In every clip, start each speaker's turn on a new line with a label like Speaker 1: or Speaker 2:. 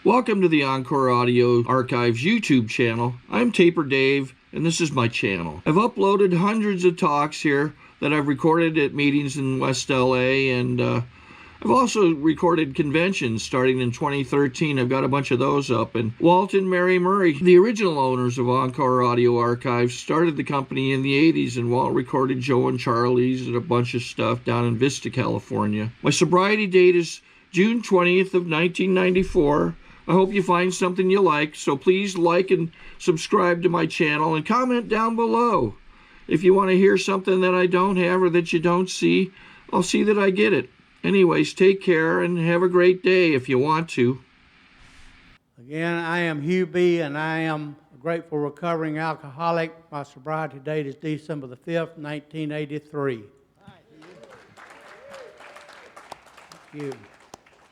Speaker 1: Welcome to the Encore Audio Archives YouTube channel. I'm Taper Dave, and this is my channel. I've uploaded hundreds of talks here that I've recorded at meetings in West LA, and I've also recorded conventions starting in 2013. I've got a bunch of those up. And Walt and Mary Murray, the original owners of Encore Audio Archives, started the company in the 80s, and Walt recorded Joe and Charlie's and a bunch of stuff down in Vista, California. My sobriety date is June 20th of 1994. I hope you find something you like, so please like and subscribe to my channel and comment down below. If you want to hear something that I don't have or that you don't see, I'll see that I get it. Anyways, take care and have a great day if you want to.
Speaker 2: Again, I am Hugh B., and I am a grateful recovering alcoholic. My sobriety date is December the 5th, 1983. Thank you.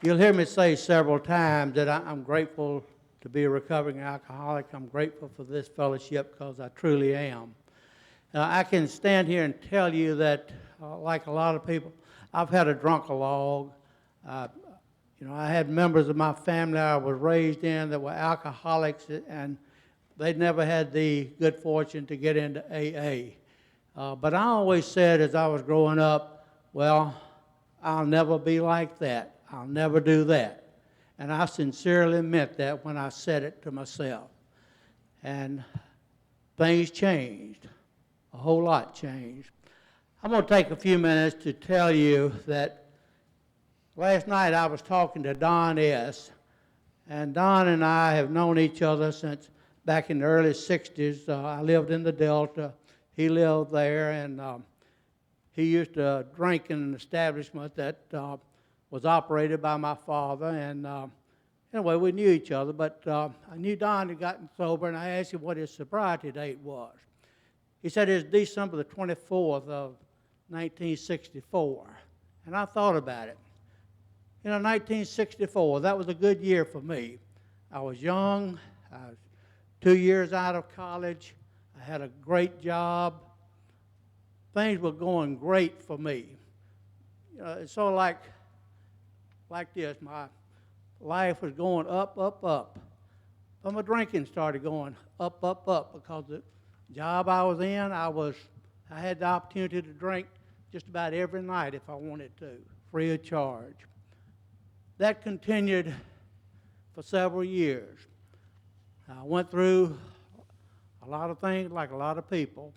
Speaker 2: You'll hear me say several times that I'm grateful to be a recovering alcoholic. I'm grateful for this fellowship because I truly am. I can stand here and tell you that, like a lot of people, I've had a drunk-a-log. I had members of my family I was raised in that were alcoholics, and they'd never had the good fortune to get into AA. But I always said as I was growing up, well, I'll never be like that. I'll never do that. And I sincerely meant that when I said it to myself. And things changed. A whole lot changed. I'm going to take a few minutes to tell you that last night I was talking to Don S., and Don and I have known each other since back in the early 60s. I lived in the Delta. He lived there, and he used to drink in an establishment that was operated by my father. And anyway, we knew each other, but I knew Don had gotten sober, and I asked him what his sobriety date was. He said it was December the 24th of 1964, and I thought about it. 1964, that was a good year for me. I was young. I was 2 years out of college. I had a great job. Things were going great for me. It's sort of like this. My life was going up, up, up. But my drinking started going up, up, up, because the job I was in, I had the opportunity to drink just about every night if I wanted to, free of charge. That continued for several years. I went through a lot of things like a lot of people.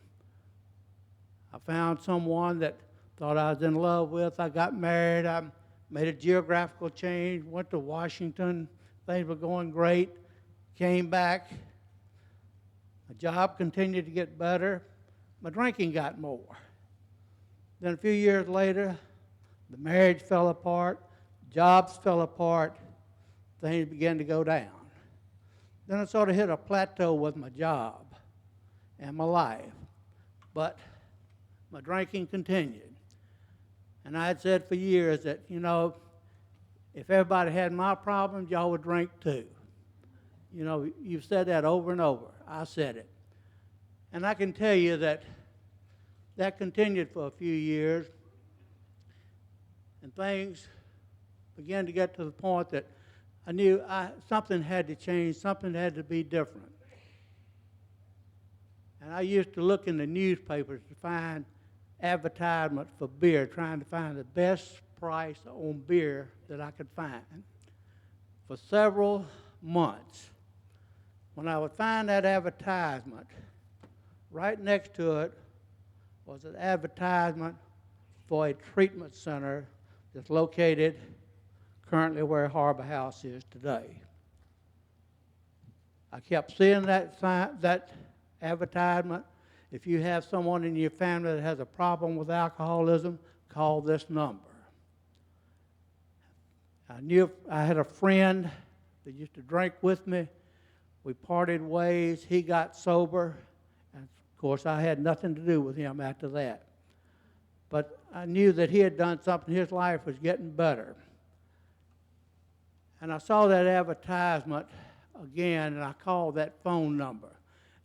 Speaker 2: I found someone that thought I was in love with. I got married. I made a geographical change, went to Washington. Things were going great. Came back. My job continued to get better. My drinking got more. Then a few years later, the marriage fell apart. Jobs fell apart. Things began to go down. Then I sort of hit a plateau with my job and my life. But my drinking continued. And I had said for years that, if everybody had my problems, y'all would drink too. You've said that over and over. I said it. And I can tell you that continued for a few years. And things began to get to the point that I knew something had to change, something had to be different. And I used to look in the newspapers to find advertisement for beer, trying to find the best price on beer that I could find. For several months, when I would find that advertisement, right next to it was an advertisement for a treatment center that's located currently where Harbor House is today. I kept seeing that advertisement. If you have someone in your family that has a problem with alcoholism, call this number. I knew I had a friend that used to drink with me. We parted ways. He got sober. And of course, I had nothing to do with him after that. But I knew that he had done something. His life was getting better. And I saw that advertisement again, and I called that phone number.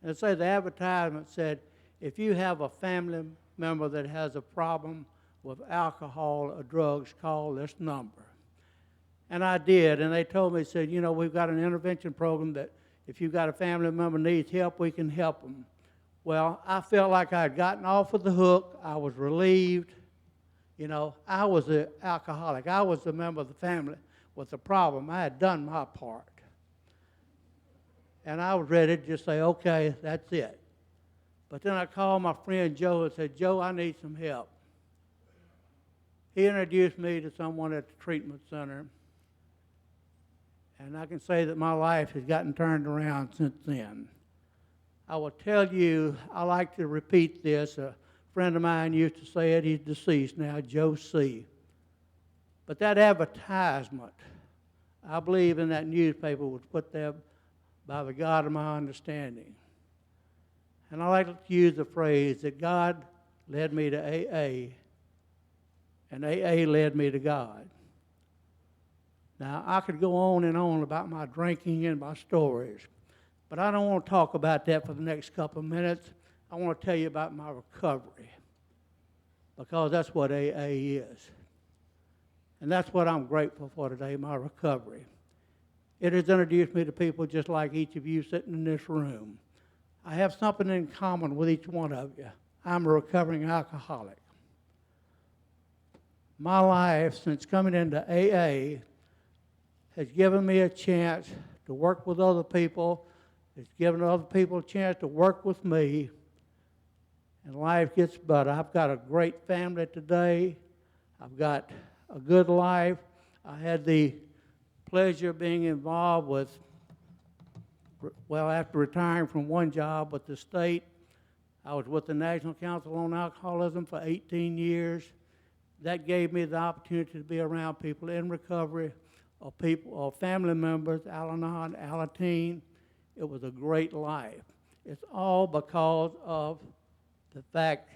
Speaker 2: And it said, the advertisement said, if you have a family member that has a problem with alcohol or drugs, call this number. And I did, and they told me, said, you know, we've got an intervention program that if you've got a family member needs help, we can help them. Well, I felt like I had gotten off of the hook. I was relieved. You know, I was an alcoholic. I was a member of the family with the problem. I had done my part. And I was ready to just say, okay, that's it. But then I called my friend Joe and said, Joe, I need some help. He introduced me to someone at the treatment center. And I can say that my life has gotten turned around since then. I will tell you, I like to repeat this. A friend of mine used to say it. He's deceased now, Joe C. But that advertisement, I believe in that newspaper, was put there by the God of my understanding. And I like to use the phrase that God led me to AA, and AA led me to God. Now, I could go on and on about my drinking and my stories, but I don't want to talk about that for the next couple of minutes. I want to tell you about my recovery, because that's what AA is. And that's what I'm grateful for today, my recovery. It has introduced me to people just like each of you sitting in this room. I have something in common with each one of you. I'm a recovering alcoholic. My life since coming into AA has given me a chance to work with other people. It's given other people a chance to work with me. And life gets better. I've got a great family today. I've got a good life. I had the pleasure of being involved with, well, after retiring from one job with the state, I was with the National Council on Alcoholism for 18 years. That gave me the opportunity to be around people in recovery, or people, or family members, Al-Anon, Alateen. It was a great life. It's all because of the fact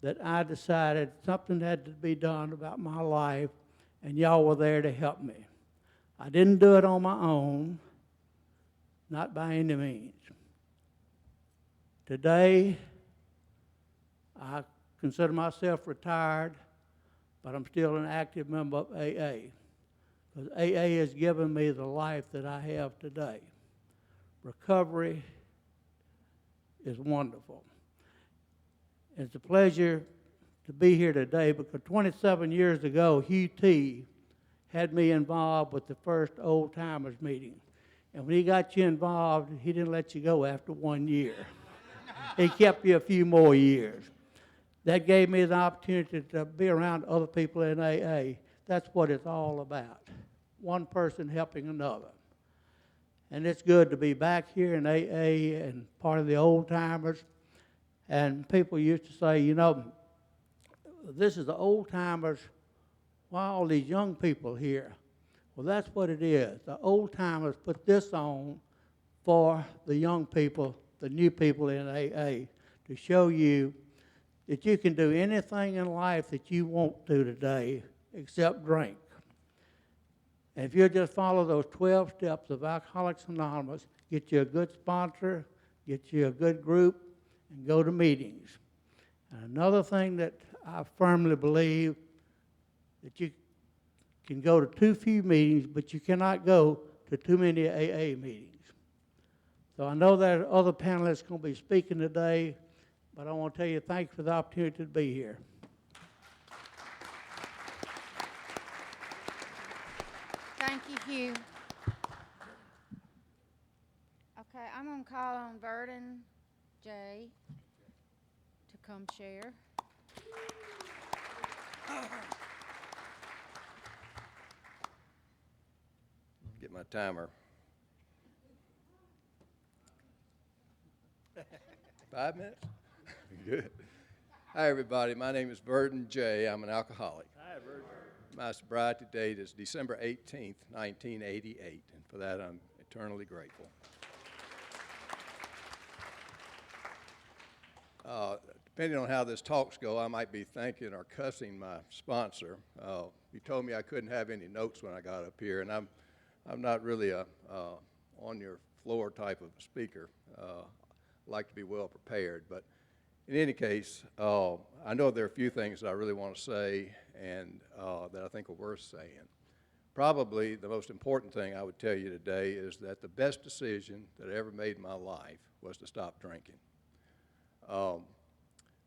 Speaker 2: that I decided something had to be done about my life, and y'all were there to help me. I didn't do it on my own, not by any means. Today, I consider myself retired, but I'm still an active member of AA, because AA has given me the life that I have today. Recovery is wonderful. It's a pleasure to be here today, because 27 years ago, Hugh T. had me involved with the first Old Timers meeting. And when he got you involved, he didn't let you go after 1 year. He kept you a few more years. That gave me the opportunity to be around other people in AA. That's what it's all about, one person helping another. And it's good to be back here in AA and part of the Old Timers. And people used to say, you know, this is the Old Timers. Why all these young people here? Well, that's what it is. The Old Timers put this on for the young people, the new people in AA, to show you that you can do anything in life that you want to today except drink. And if you just follow those 12 steps of Alcoholics Anonymous, get you a good sponsor, get you a good group, and go to meetings. And another thing that I firmly believe, that you can go to too few meetings, but you cannot go to too many AA meetings. So I know there are other panelists going to be speaking today, but I want to tell you thank you for the opportunity to be here.
Speaker 3: Thank you, Hugh. Okay, I'm going to call on Burden J. to come share.
Speaker 4: Get my timer. 5 minutes? Good. Hi, everybody. My name is Burden J. I'm an alcoholic. Hi, Burden. My sobriety date is December 18th, 1988, and for that I'm eternally grateful. Depending on how this talks go, I might be thanking or cussing my sponsor. He told me I couldn't have any notes when I got up here, and I'm not really a on your floor type of speaker. I like to be well prepared, but in any case, I know there are a few things that I really want to say and that I think are worth saying. probably the most important thing I would tell you today is that the best decision that I ever made in my life was to stop drinking.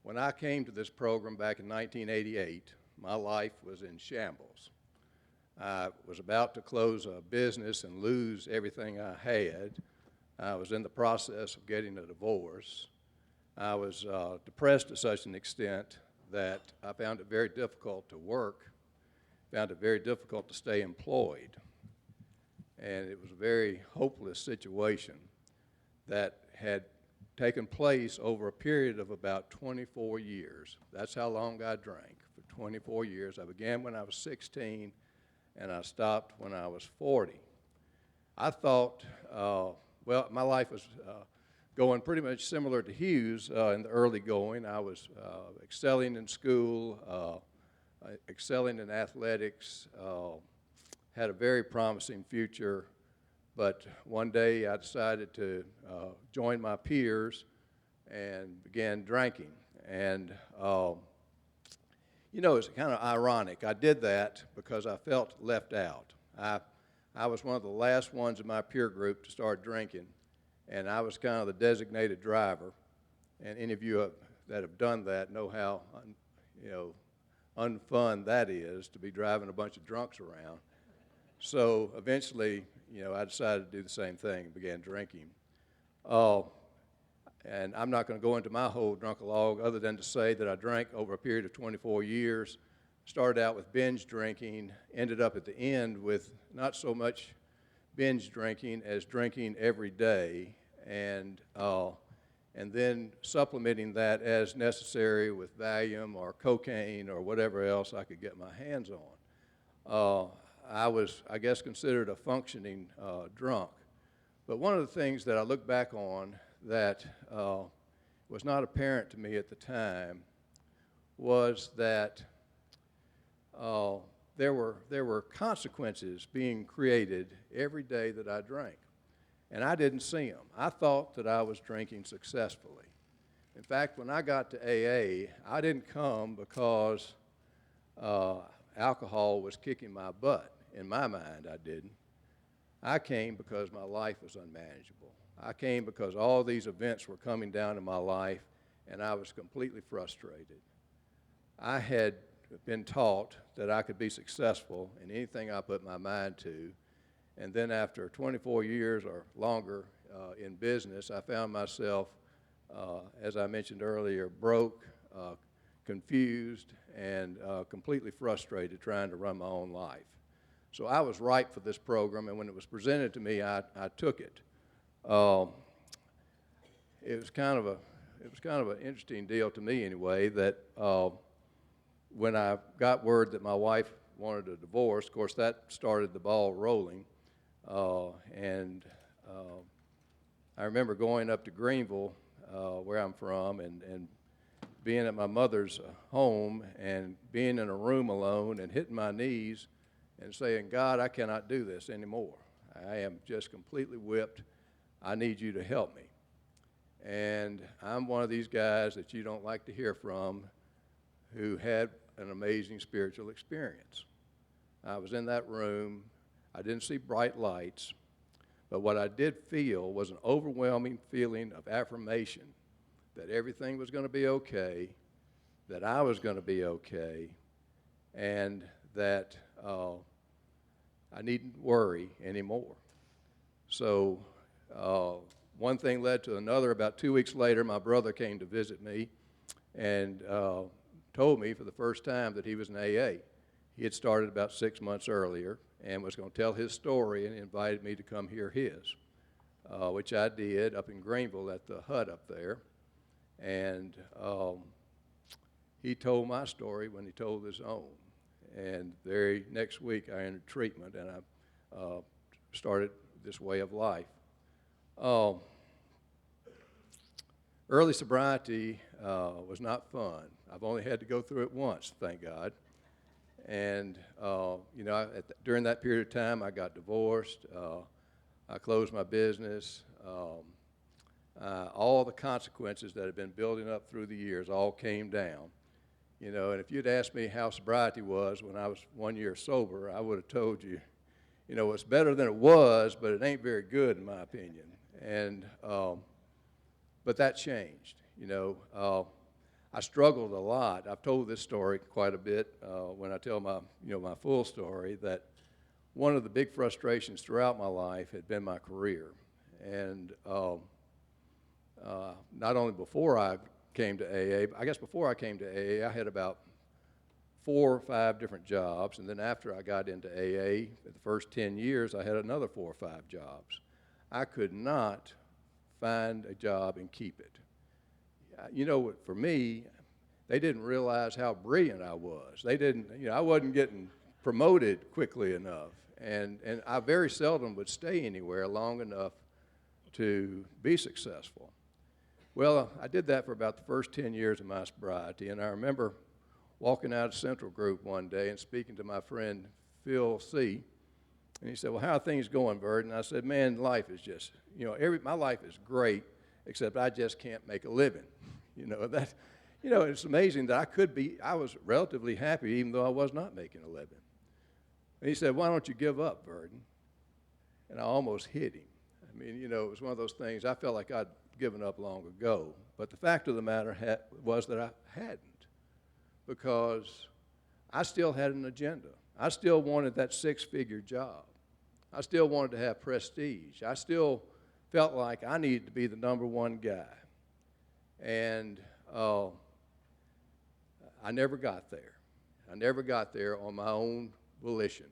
Speaker 4: When I came to this program back in 1988, my life was in shambles. I was about to close a business and lose everything I had. I was in the process of getting a divorce. I was depressed to such an extent that I found it very difficult to work, found it very difficult to stay employed. And it was a very hopeless situation that had taken place over a period of about 24 years. That's how long I drank, for 24 years. I began when I was 16, and I stopped when I was 40. I thought, well, my life was going pretty much similar to Hugh's in the early going. I was excelling in school, excelling in athletics, had a very promising future. But one day I decided to join my peers and began drinking. And, you know, it's kind of ironic. I did that because I felt left out. I was one of the last ones in my peer group to start drinking, and I was kind of the designated driver. And any of you that have done that know how, unfun that is, to be driving a bunch of drunks around. So eventually, I decided to do the same thing and began drinking. And I'm not going to go into my whole drunkalog other than to say that I drank over a period of 24 years, started out with binge drinking, ended up at the end with not so much binge drinking as drinking every day, and then supplementing that as necessary with Valium or cocaine or whatever else I could get my hands on. I was, I guess, considered a functioning drunk. But one of the things that I look back on that was not apparent to me at the time was that there were consequences being created every day that I drank. And I didn't see them. I thought that I was drinking successfully. In fact, when I got to AA, I didn't come because alcohol was kicking my butt. In my mind, I didn't. I came because my life was unmanageable. I came because all these events were coming down in my life, and I was completely frustrated. I had been taught that I could be successful in anything I put my mind to, and then after 24 years or longer in business, I found myself, as I mentioned earlier, broke, confused, and completely frustrated trying to run my own life. So I was ripe for this program, and when it was presented to me, I took it. It was kind of an interesting deal to me anyway, that when I got word that my wife wanted a divorce, of course that started the ball rolling, and I remember going up to Greenville, where I'm from, and being at my mother's home and being in a room alone and hitting my knees and saying, God, I cannot do this anymore. I am just completely whipped. I need you to help me. And I'm one of these guys that you don't like to hear from who had an amazing spiritual experience. I was in that room. I didn't see bright lights, but what I did feel was an overwhelming feeling of affirmation that everything was going to be okay, that I was going to be okay, and that I needn't worry anymore. So one thing led to another. About 2 weeks later, my brother came to visit me and told me for the first time that he was in AA. He had started about 6 months earlier and was going to tell his story, and invited me to come hear his, which I did up in Greenville at the hut up there. And he told my story when he told his own. And the very next week I entered treatment, and I started this way of life. Early sobriety was not fun. I've only had to go through it once, thank God. And during that period of time, I got divorced. I closed my business. All the consequences that had been building up through the years all came down. And if you'd asked me how sobriety was when I was 1 year sober, I would have told you you know, it's better than it was, but it ain't very good in my opinion. And, but that changed, you know. I struggled a lot. I've told this story quite a bit when I tell my, you know, my full story, that one of the big frustrations throughout my life had been my career. And not only before I came to AA, but I guess before I came to AA, I had about 4 or 5 different jobs. And then after I got into AA, for the first 10 years, I had another 4 or 5 jobs. I could not find a job and keep it. You know, for me, they didn't realize how brilliant I was. They didn't, you know, I wasn't getting promoted quickly enough. And I very seldom would stay anywhere long enough to be successful. Well, I did that for about the first 10 years of my sobriety, and I remember walking out of Central Group one day and speaking to my friend Phil C., and he said, well, how are things going, Bert? And I said, man, life is just, you know, my life is great, except I just can't make a living. You know, it's amazing that I was relatively happy even though I was not making a living. And he said, why don't you give up, Burden? And I almost hit him. I mean, you know, it was one of those things, I felt like I'd given up long ago. But the fact of the matter was that I hadn't, because I still had an agenda. I still wanted that 6-figure job. I still wanted to have prestige. I still felt like I needed to be the #1 guy. And I never got there. I never got there on my own volition.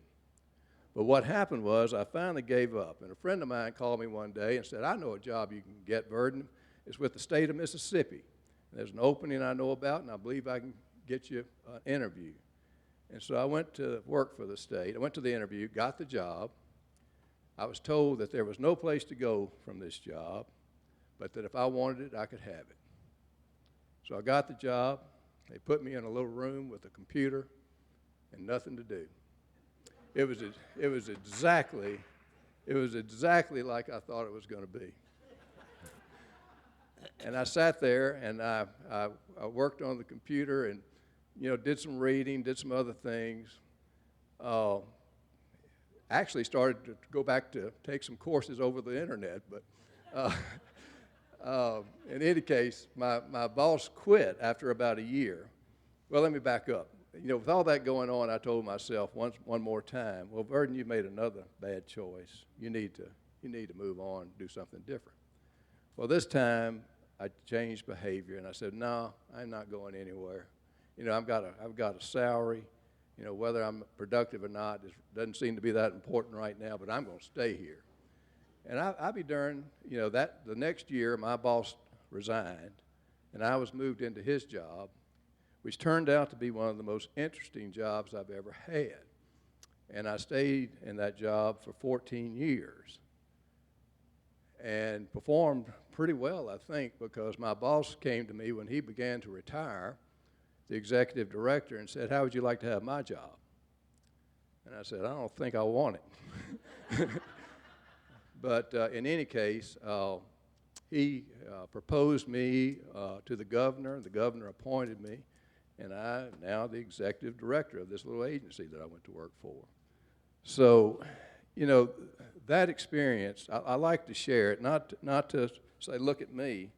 Speaker 4: But what happened was I finally gave up. And a friend of mine called me one day and said, I know a job you can get, Burden. It's with the state of Mississippi. And there's an opening I know about, and I believe I can get you an interview. And so I went to work for the state. I went to the interview, got the job. I was told that there was no place to go from this job, but that if I wanted it, I could have it. So I got the job. They put me in a little room with a computer and nothing to do. It was exactly like I thought it was going to be. And I sat there and I worked on the computer and, you know, did some reading, did some other things. Actually started to go back to take some courses over the internet, but in any case, my boss quit after about a year. Well, let me back up. You know, with all that going on, I told myself one more time, well, Burden, you made another bad choice. You need to move on, do something different. Well, this time I changed behavior and I said, no, I'm not going anywhere. You know, I've got a salary. You know, whether I'm productive or not doesn't seem to be that important right now, but I'm going to stay here. And I'll be darned, you know, that the next year my boss resigned and I was moved into his job, which turned out to be one of the most interesting jobs I've ever had. And I stayed in that job for 14 years and performed pretty well, I think, because my boss came to me when he began to retire, the executive director, and said, how would you like to have my job? And I said, I don't think I want it. But in any case, he proposed me to the governor. The governor appointed me. And I'm now the executive director of this little agency that I went to work for. So, you know, that experience, I like to share it, not to say, look at me in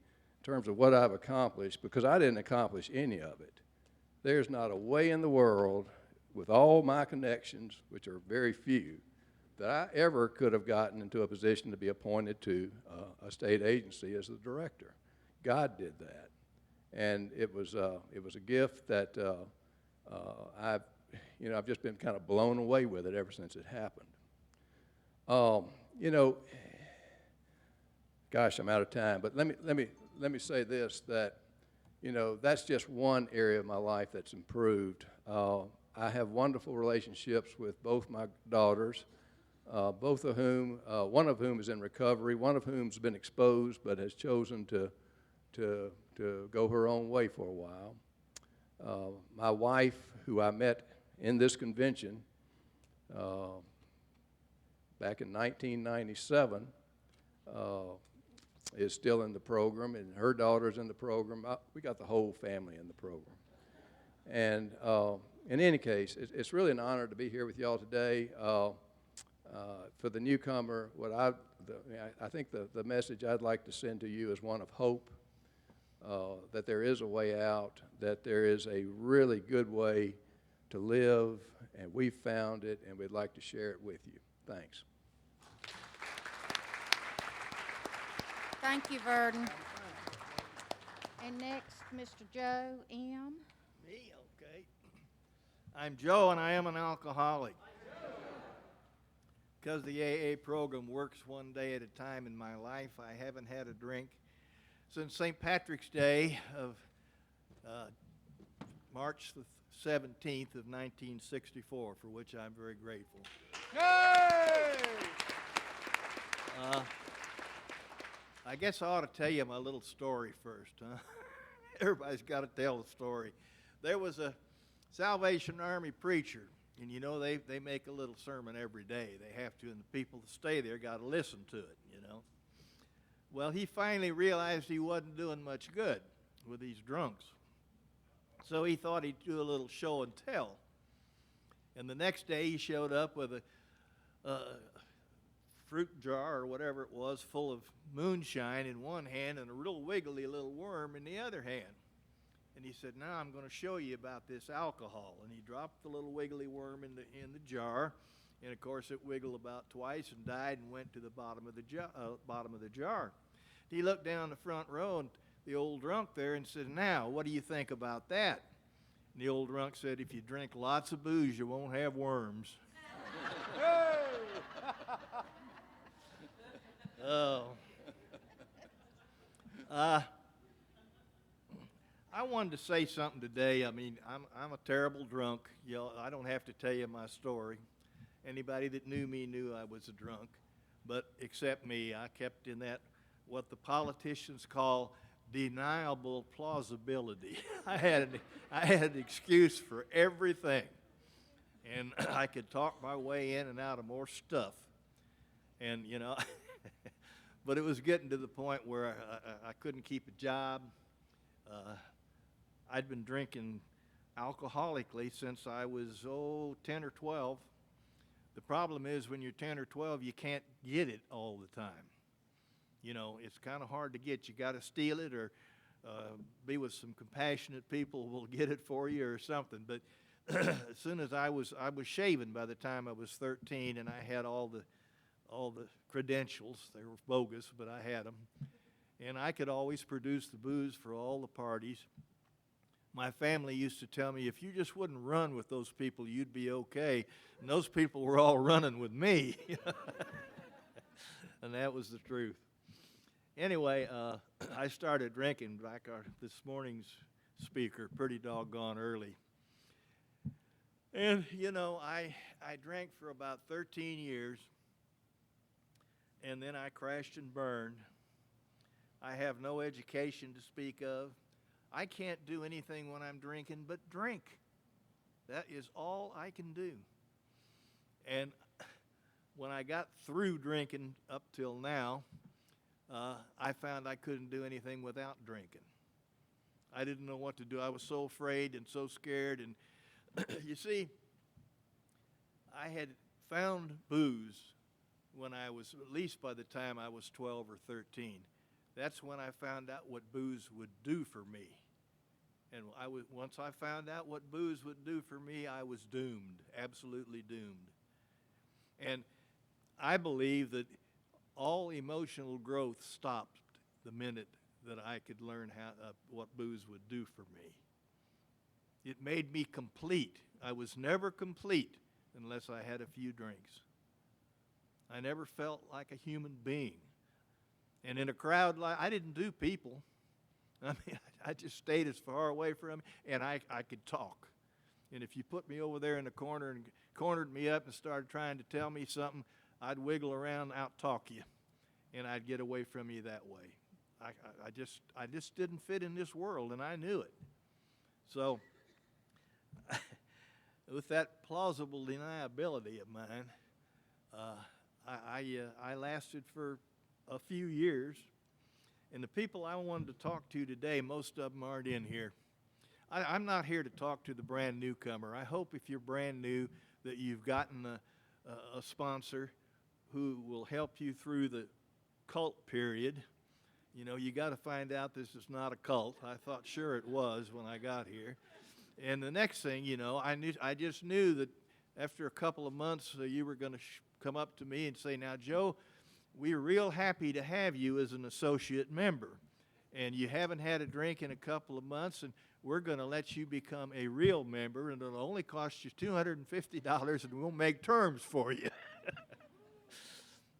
Speaker 4: terms of what I've accomplished, because I didn't accomplish any of it. There's not a way in the world, with all my connections, which are very few, that I ever could have gotten into a position to be appointed to a state agency as the director. God did that. And it was a gift that I've just been kind of blown away with it ever since it happened. You know, gosh, I'm out of time, but let me say this, that, you know, that's just one area of my life that's improved. I have wonderful relationships with both my daughters, both of whom, one of whom is in recovery, one of whom's been exposed but has chosen to go her own way for a while. My wife, who I met in this convention back in 1997, is still in the program, and her daughter's in the program. We got the whole family in the program. And in any case, it's really an honor to be here with y'all today. For the newcomer, I think the message I'd like to send to you is one of hope, that there is a way out, that there is a really good way to live, and we found it, and we'd like to share it with you. Thanks.
Speaker 3: Thank you, Verdon. And next, Mr. Joe M.
Speaker 5: Me, okay. I'm Joe, and I am an alcoholic. Because the AA program works one day at a time in my life, I haven't had a drink since St. Patrick's Day of March the 17th of 1964, for which I'm very grateful. Yay! I guess I ought to tell you my little story first, huh? Everybody's got to tell a story. There was a Salvation Army preacher, and you know they make a little sermon every day. They have to, and the people that stay there got to listen to it, you know. Well, he finally realized he wasn't doing much good with these drunks. So he thought he'd do a little show and tell. And the next day he showed up with a fruit jar or whatever it was full of moonshine in one hand and a real wiggly little worm in the other hand. And he said, now I'm going to show you about this alcohol. And he dropped the little wiggly worm in the jar. And, of course, it wiggled about twice and died and went to the bottom of the jar. He looked down the front row and the old drunk there and said, now, what do you think about that? And the old drunk said, if you drink lots of booze, you won't have worms. Oh. I wanted to say something today. I mean, I'm a terrible drunk. You know, I don't have to tell you my story. Anybody that knew me knew I was a drunk. But except me, I kept in that what the politicians call deniable plausibility. I had an excuse for everything. And I could talk my way in and out of more stuff. And, you know, but it was getting to the point where I couldn't keep a job. I'd been drinking alcoholically since I was, 10 or 12. The problem is when you're 10 or 12, you can't get it all the time. You know, it's kind of hard to get. You got to steal it or be with some compassionate people who will get it for you or something. But as soon as I was shaven by the time I was 13, and I had all the credentials. They were bogus, but I had them. And I could always produce the booze for all the parties. My family used to tell me, if you just wouldn't run with those people, you'd be okay. And those people were all running with me. And that was the truth. Anyway, I started drinking, like this morning's speaker, pretty doggone early. And, you know, I drank for about 13 years, and then I crashed and burned. I have no education to speak of. I can't do anything when I'm drinking but drink. That is all I can do. And when I got through drinking up till now, I found I couldn't do anything without drinking. I didn't know what to do. I was so afraid and so scared. And you see, I had found booze when I was, at least by the time I was 12 or 13. That's when I found out what booze would do for me. And once I found out what booze would do for me, I was doomed, absolutely doomed. And I believe that all emotional growth stopped the minute that I could learn what booze would do for me. It made me complete. I was never complete unless I had a few drinks. I never felt like a human being. And in a crowd like, I didn't do people. I mean, I just stayed as far away from them, and I could talk. And if you put me over there in the corner and cornered me up and started trying to tell me something, I'd wiggle around and out-talk you, and I'd get away from you that way. I just didn't fit in this world, and I knew it. So with that plausible deniability of mine, I lasted for a few years. And the people I wanted to talk to today, most of them aren't in here. I'm not here to talk to the brand newcomer. I hope if you're brand new that you've gotten a sponsor who will help you through the cult period. You know, you got to find out this is not a cult. I thought sure it was when I got here. And the next thing, you know, I just knew that after a couple of months you were going to come up to me and say, now, Joe, we're real happy to have you as an associate member. And you haven't had a drink in a couple of months, and we're going to let you become a real member, and it'll only cost you $250, and we'll make terms for you.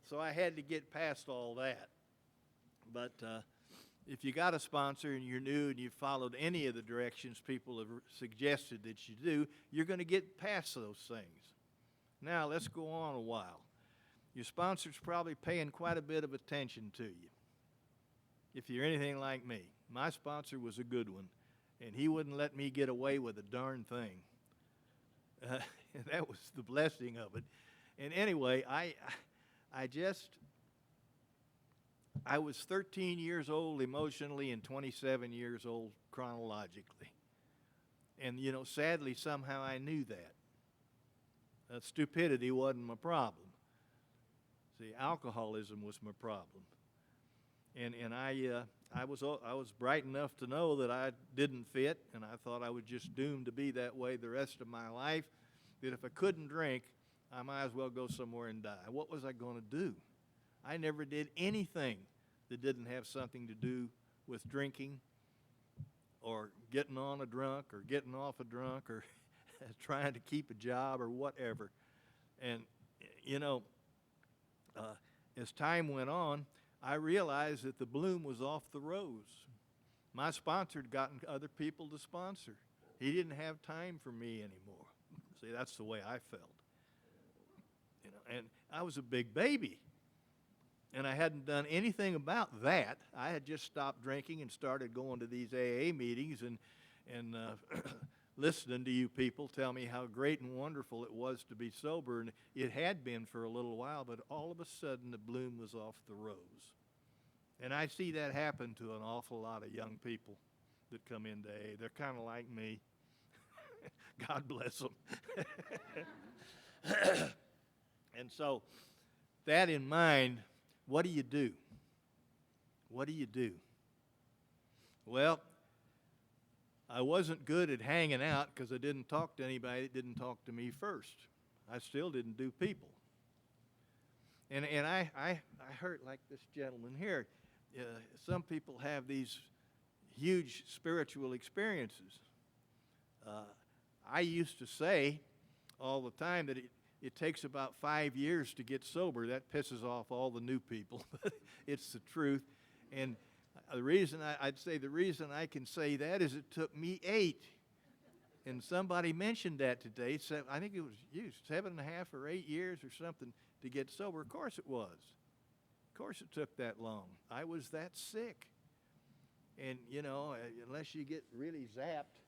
Speaker 5: So I had to get past all that. But if you got a sponsor and you're new and you followed any of the directions people have suggested that you do, you're going to get past those things. Now, let's go on a while. Your sponsor's probably paying quite a bit of attention to you, if you're anything like me. My sponsor was a good one, and he wouldn't let me get away with a darn thing. That was the blessing of it. And anyway, I was 13 years old emotionally and 27 years old chronologically. And, you know, sadly, somehow I knew that. Stupidity wasn't my problem. See, alcoholism was my problem. And I was bright enough to know that I didn't fit, and I thought I was just doomed to be that way the rest of my life, that if I couldn't drink, I might as well go somewhere and die. What was I going to do? I never did anything that didn't have something to do with drinking or getting on a drunk or getting off a drunk or trying to keep a job or whatever. And, you know, as time went on, I realized that the bloom was off the rose. My sponsor had gotten other people to sponsor. He didn't have time for me anymore. See, that's the way I felt. You know, and I was a big baby. And I hadn't done anything about that. I had just stopped drinking and started going to these AA meetings and listening to you people tell me how great and wonderful it was to be sober. And it had been for a little while, but all of a sudden the bloom was off the rose. And I see that happen to an awful lot of young people that come into AA. They're kind of like me. God bless them. And so, that in mind, what do you do? What do you do? Well, I wasn't good at hanging out because I didn't talk to anybody that didn't talk to me first. I still didn't do people. And I heard, like this gentleman here, some people have these huge spiritual experiences. I used to say all the time that it takes about 5 years to get sober. That pisses off all the new people. It's the truth. And the reason I'd say the reason I can say that is it took me 8. And somebody mentioned that today. I think it was you, 7.5 or 8 years or something to get sober. Of course it was. Of course it took that long. I was that sick. And, you know, unless you get really zapped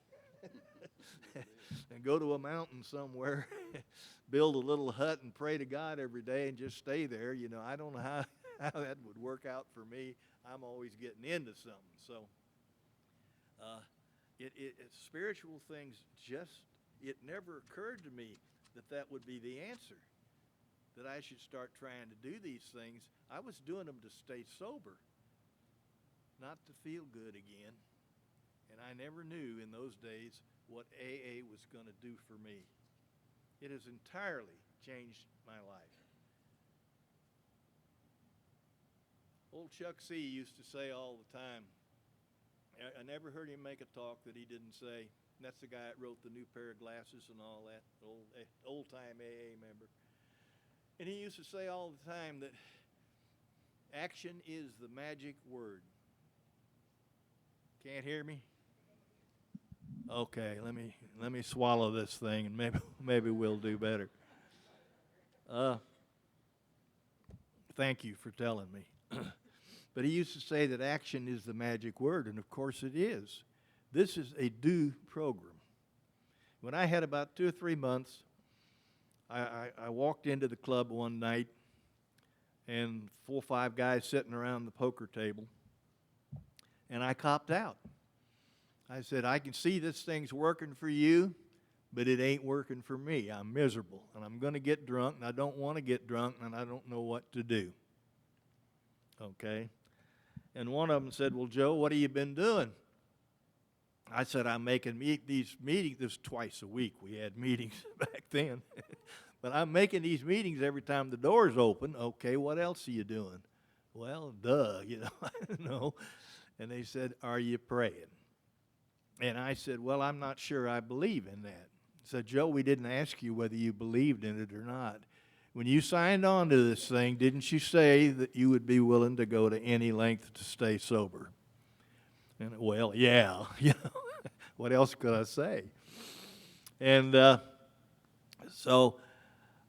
Speaker 5: and go to a mountain somewhere, build a little hut and pray to God every day and just stay there, you know, I don't know how that would work out for me. I'm always getting into something. So spiritual things it never occurred to me that would be the answer, that I should start trying to do these things. I was doing them to stay sober, not to feel good again. And I never knew in those days what AA was going to do for me. It has entirely changed my life. Old Chuck C. used to say all the time, I never heard him make a talk that he didn't say, and that's the guy that wrote The New Pair of Glasses and all that, old-time AA member. And he used to say all the time that action is the magic word. Can't hear me? Okay, let me swallow this thing, and maybe we'll do better. Thank you for telling me. But he used to say that action is the magic word, and of course it is. This is a do program. When I had about 2 or 3 months, I walked into the club one night, and 4 or 5 guys sitting around the poker table, and I copped out. I said, I can see this thing's working for you, but it ain't working for me. I'm miserable, and I'm going to get drunk, and I don't want to get drunk, and I don't know what to do. Okay? And one of them said, well, Joe, what have you been doing? I said, I'm making these meetings. This was twice a week. We had meetings back then. But I'm making these meetings every time the door's open. Okay, what else are you doing? Well, duh, I don't know. And they said, are you praying? And I said, well, I'm not sure I believe in that. I said, Joe, we didn't ask you whether you believed in it or not. When you signed on to this thing, didn't you say that you would be willing to go to any length to stay sober? And, well, yeah, what else could I say? And so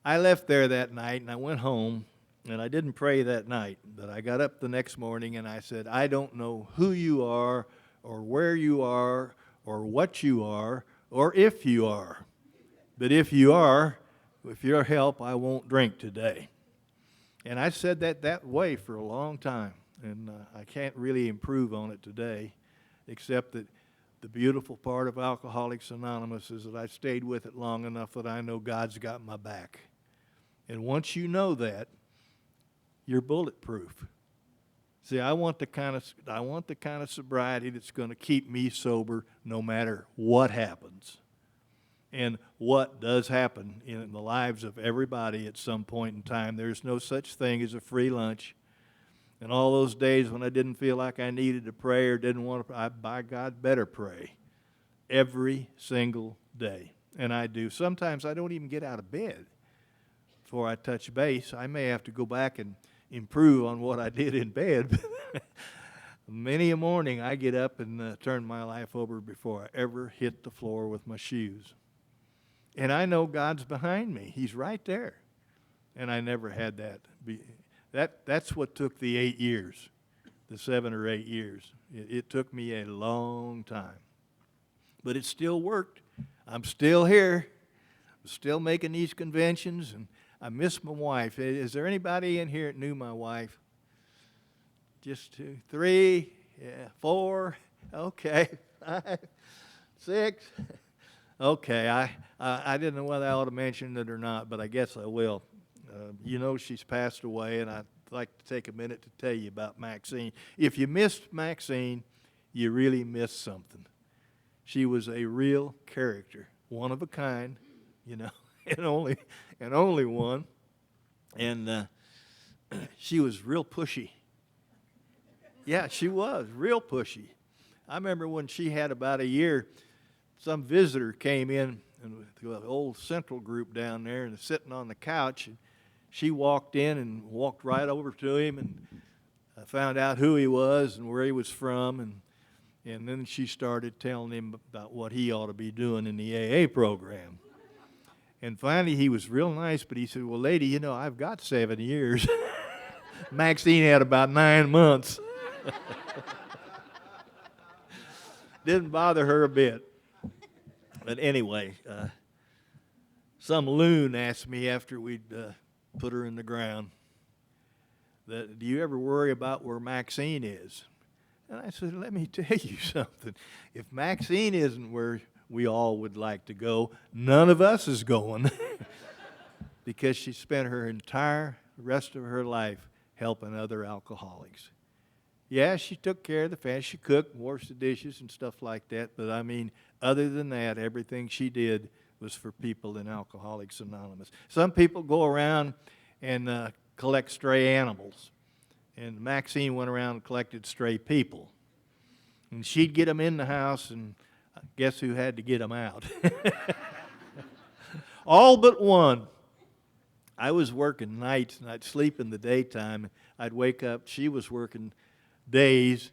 Speaker 5: I left there that night, and I went home, and I didn't pray that night, but I got up the next morning, and I said, I don't know who you are or where you are or what you are or if you are, but if you are, with your help, I won't drink today. And I said that way for a long time, and I can't really improve on it today, except that the beautiful part of Alcoholics Anonymous is that I stayed with it long enough that I know God's got my back. And once you know that, you're bulletproof. See, I want the kind of sobriety that's going to keep me sober no matter what happens. And what does happen in the lives of everybody at some point in time. There's no such thing as a free lunch. And all those days when I didn't feel like I needed to pray or didn't want to, I, by God, better pray. Every single day. And I do. Sometimes I don't even get out of bed before I touch base. I may have to go back and improve on what I did in bed. Many a morning I get up and turn my life over before I ever hit the floor with my shoes. And I know God's behind me. He's right there. And I never had that. That's what took the 8 years, the 7 or 8 years. It took me a long time. But it still worked. I'm still here. I'm still making these conventions, and I miss my wife. Is there anybody in here that knew my wife? Just 2, 3, yeah, 4, okay, 5, 6. Okay, I didn't know whether I ought to mention it or not, but I guess I will. She's passed away, and I'd like to take a minute to tell you about Maxine. If you missed Maxine, you really missed something. She was a real character, one of a kind, and only one. And she was real pushy. Yeah, she was real pushy. I remember when she had about a year, some visitor came in to an old Central group down there and was sitting on the couch. And she walked in and walked right over to him and found out who he was and where he was from. And then she started telling him about what he ought to be doing in the AA program. And finally, he was real nice, but he said, well, lady, I've got 7 years. Maxine had about 9 months. Didn't bother her a bit. But anyway, some loon asked me after we'd put her in the ground, do you ever worry about where Maxine is? And I said, let me tell you something. If Maxine isn't where we all would like to go, none of us is going. Because she spent her entire rest of her life helping other alcoholics. Yeah, she took care of the family. She cooked, washed the dishes and stuff like that. But I mean, other than that, everything she did was for people in Alcoholics Anonymous. Some people go around and collect stray animals. And Maxine went around and collected stray people. And she'd get them in the house, and guess who had to get them out? All but one. I was working nights, and I'd sleep in the daytime. I'd wake up. She was working days.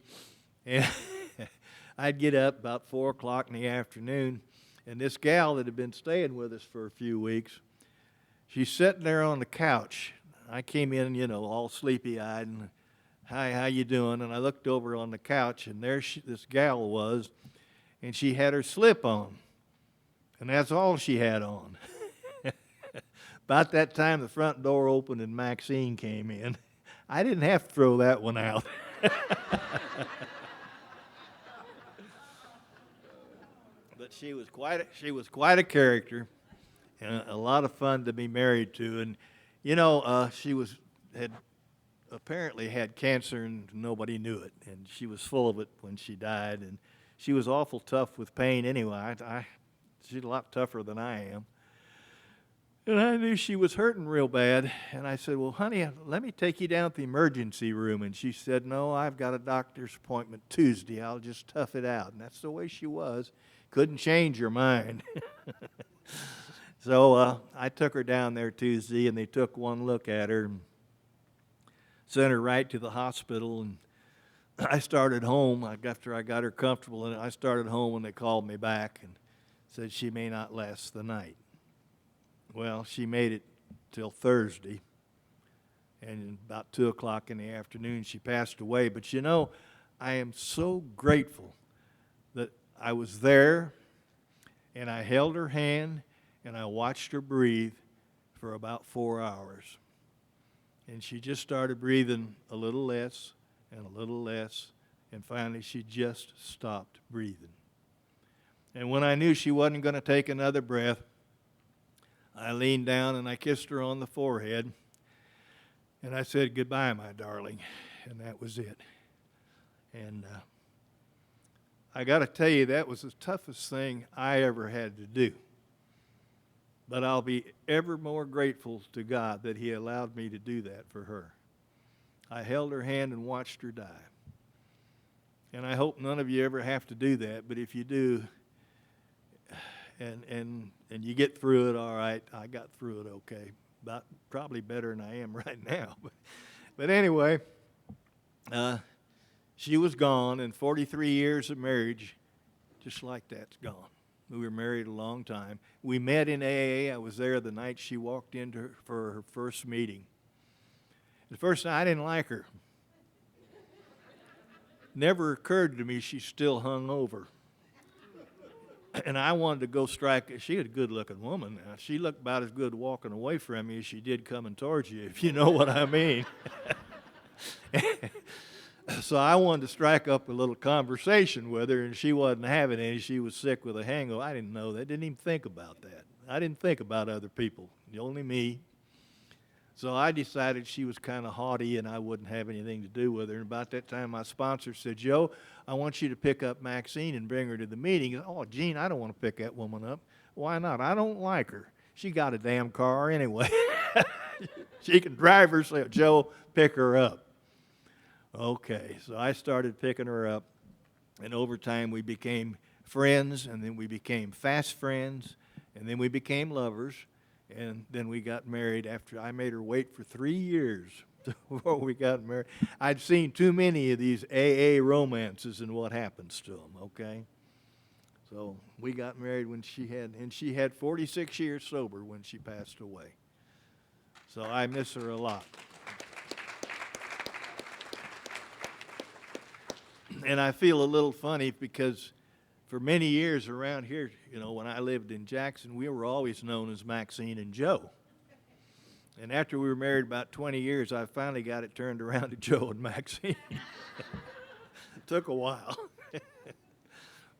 Speaker 5: And I'd get up about 4 o'clock in the afternoon, and this gal that had been staying with us for a few weeks, she's sitting there on the couch. I came in, all sleepy-eyed, and, hi, how you doing? And I looked over on the couch, and there this gal was, and she had her slip on, and that's all she had on. About that time, the front door opened, and Maxine came in. I didn't have to throw that one out. But she was quite a character, and a lot of fun to be married to. And you know, had apparently had cancer and nobody knew it, and she was full of it when she died. And she was awful tough with pain anyway. She's a lot tougher than I am. And I knew she was hurting real bad, and I said, well, honey, let me take you down to the emergency room. And she said, no, I've got a doctor's appointment Tuesday. I'll just tough it out. And that's the way she was. Couldn't change her mind. So I took her down there Tuesday, and they took one look at her and sent her right to the hospital. And I started home after I got her comfortable, and I started home when they called me back and said she may not last the night. Well, she made it till Thursday, and about 2 o'clock in the afternoon she passed away. But you know, I am so grateful that I was there, and I held her hand, and I watched her breathe for about 4 hours. And she just started breathing a little less and a little less, and finally she just stopped breathing. And when I knew she wasn't going to take another breath, I leaned down and I kissed her on the forehead, and I said, goodbye, my darling, and that was it. And I got to tell you, that was the toughest thing I ever had to do. But I'll be ever more grateful to God that He allowed me to do that for her. I held her hand and watched her die. And I hope none of you ever have to do that, but if you do, and you get through it all right, I got through it okay. Probably better than I am right now. But anyway, she was gone, and 43 years of marriage, just like that's gone. We were married a long time. We met in AA. I was there the night she walked in for her first meeting. The first night, I didn't like her. Never occurred to me she's still hung over. And I wanted to go strike. She was a good-looking woman. Now, she looked about as good walking away from you as she did coming towards you, if you know what I mean. So I wanted to strike up a little conversation with her, and she wasn't having any. She was sick with a hangover. I didn't know that. Didn't even think about that. I didn't think about other people, only me. So I decided she was kind of haughty, and I wouldn't have anything to do with her. And about that time, my sponsor said, Joe, I want you to pick up Maxine and bring her to the meeting. He said, oh, Gene, I don't want to pick that woman up. Why not? I don't like her. She got a damn car anyway. She can drive herself. Joe, pick her up. Okay, so I started picking her up, and over time we became friends, and then we became fast friends, and then we became lovers. And then we got married after I made her wait for 3 years before we got married. I'd seen too many of these AA romances and what happens to them, okay? So we got married when she had 46 years sober when she passed away. So I miss her a lot. And I feel a little funny because for many years around here, when I lived in Jackson, we were always known as Maxine and Joe. And after we were married about 20 years, I finally got it turned around to Joe and Maxine. It took a while.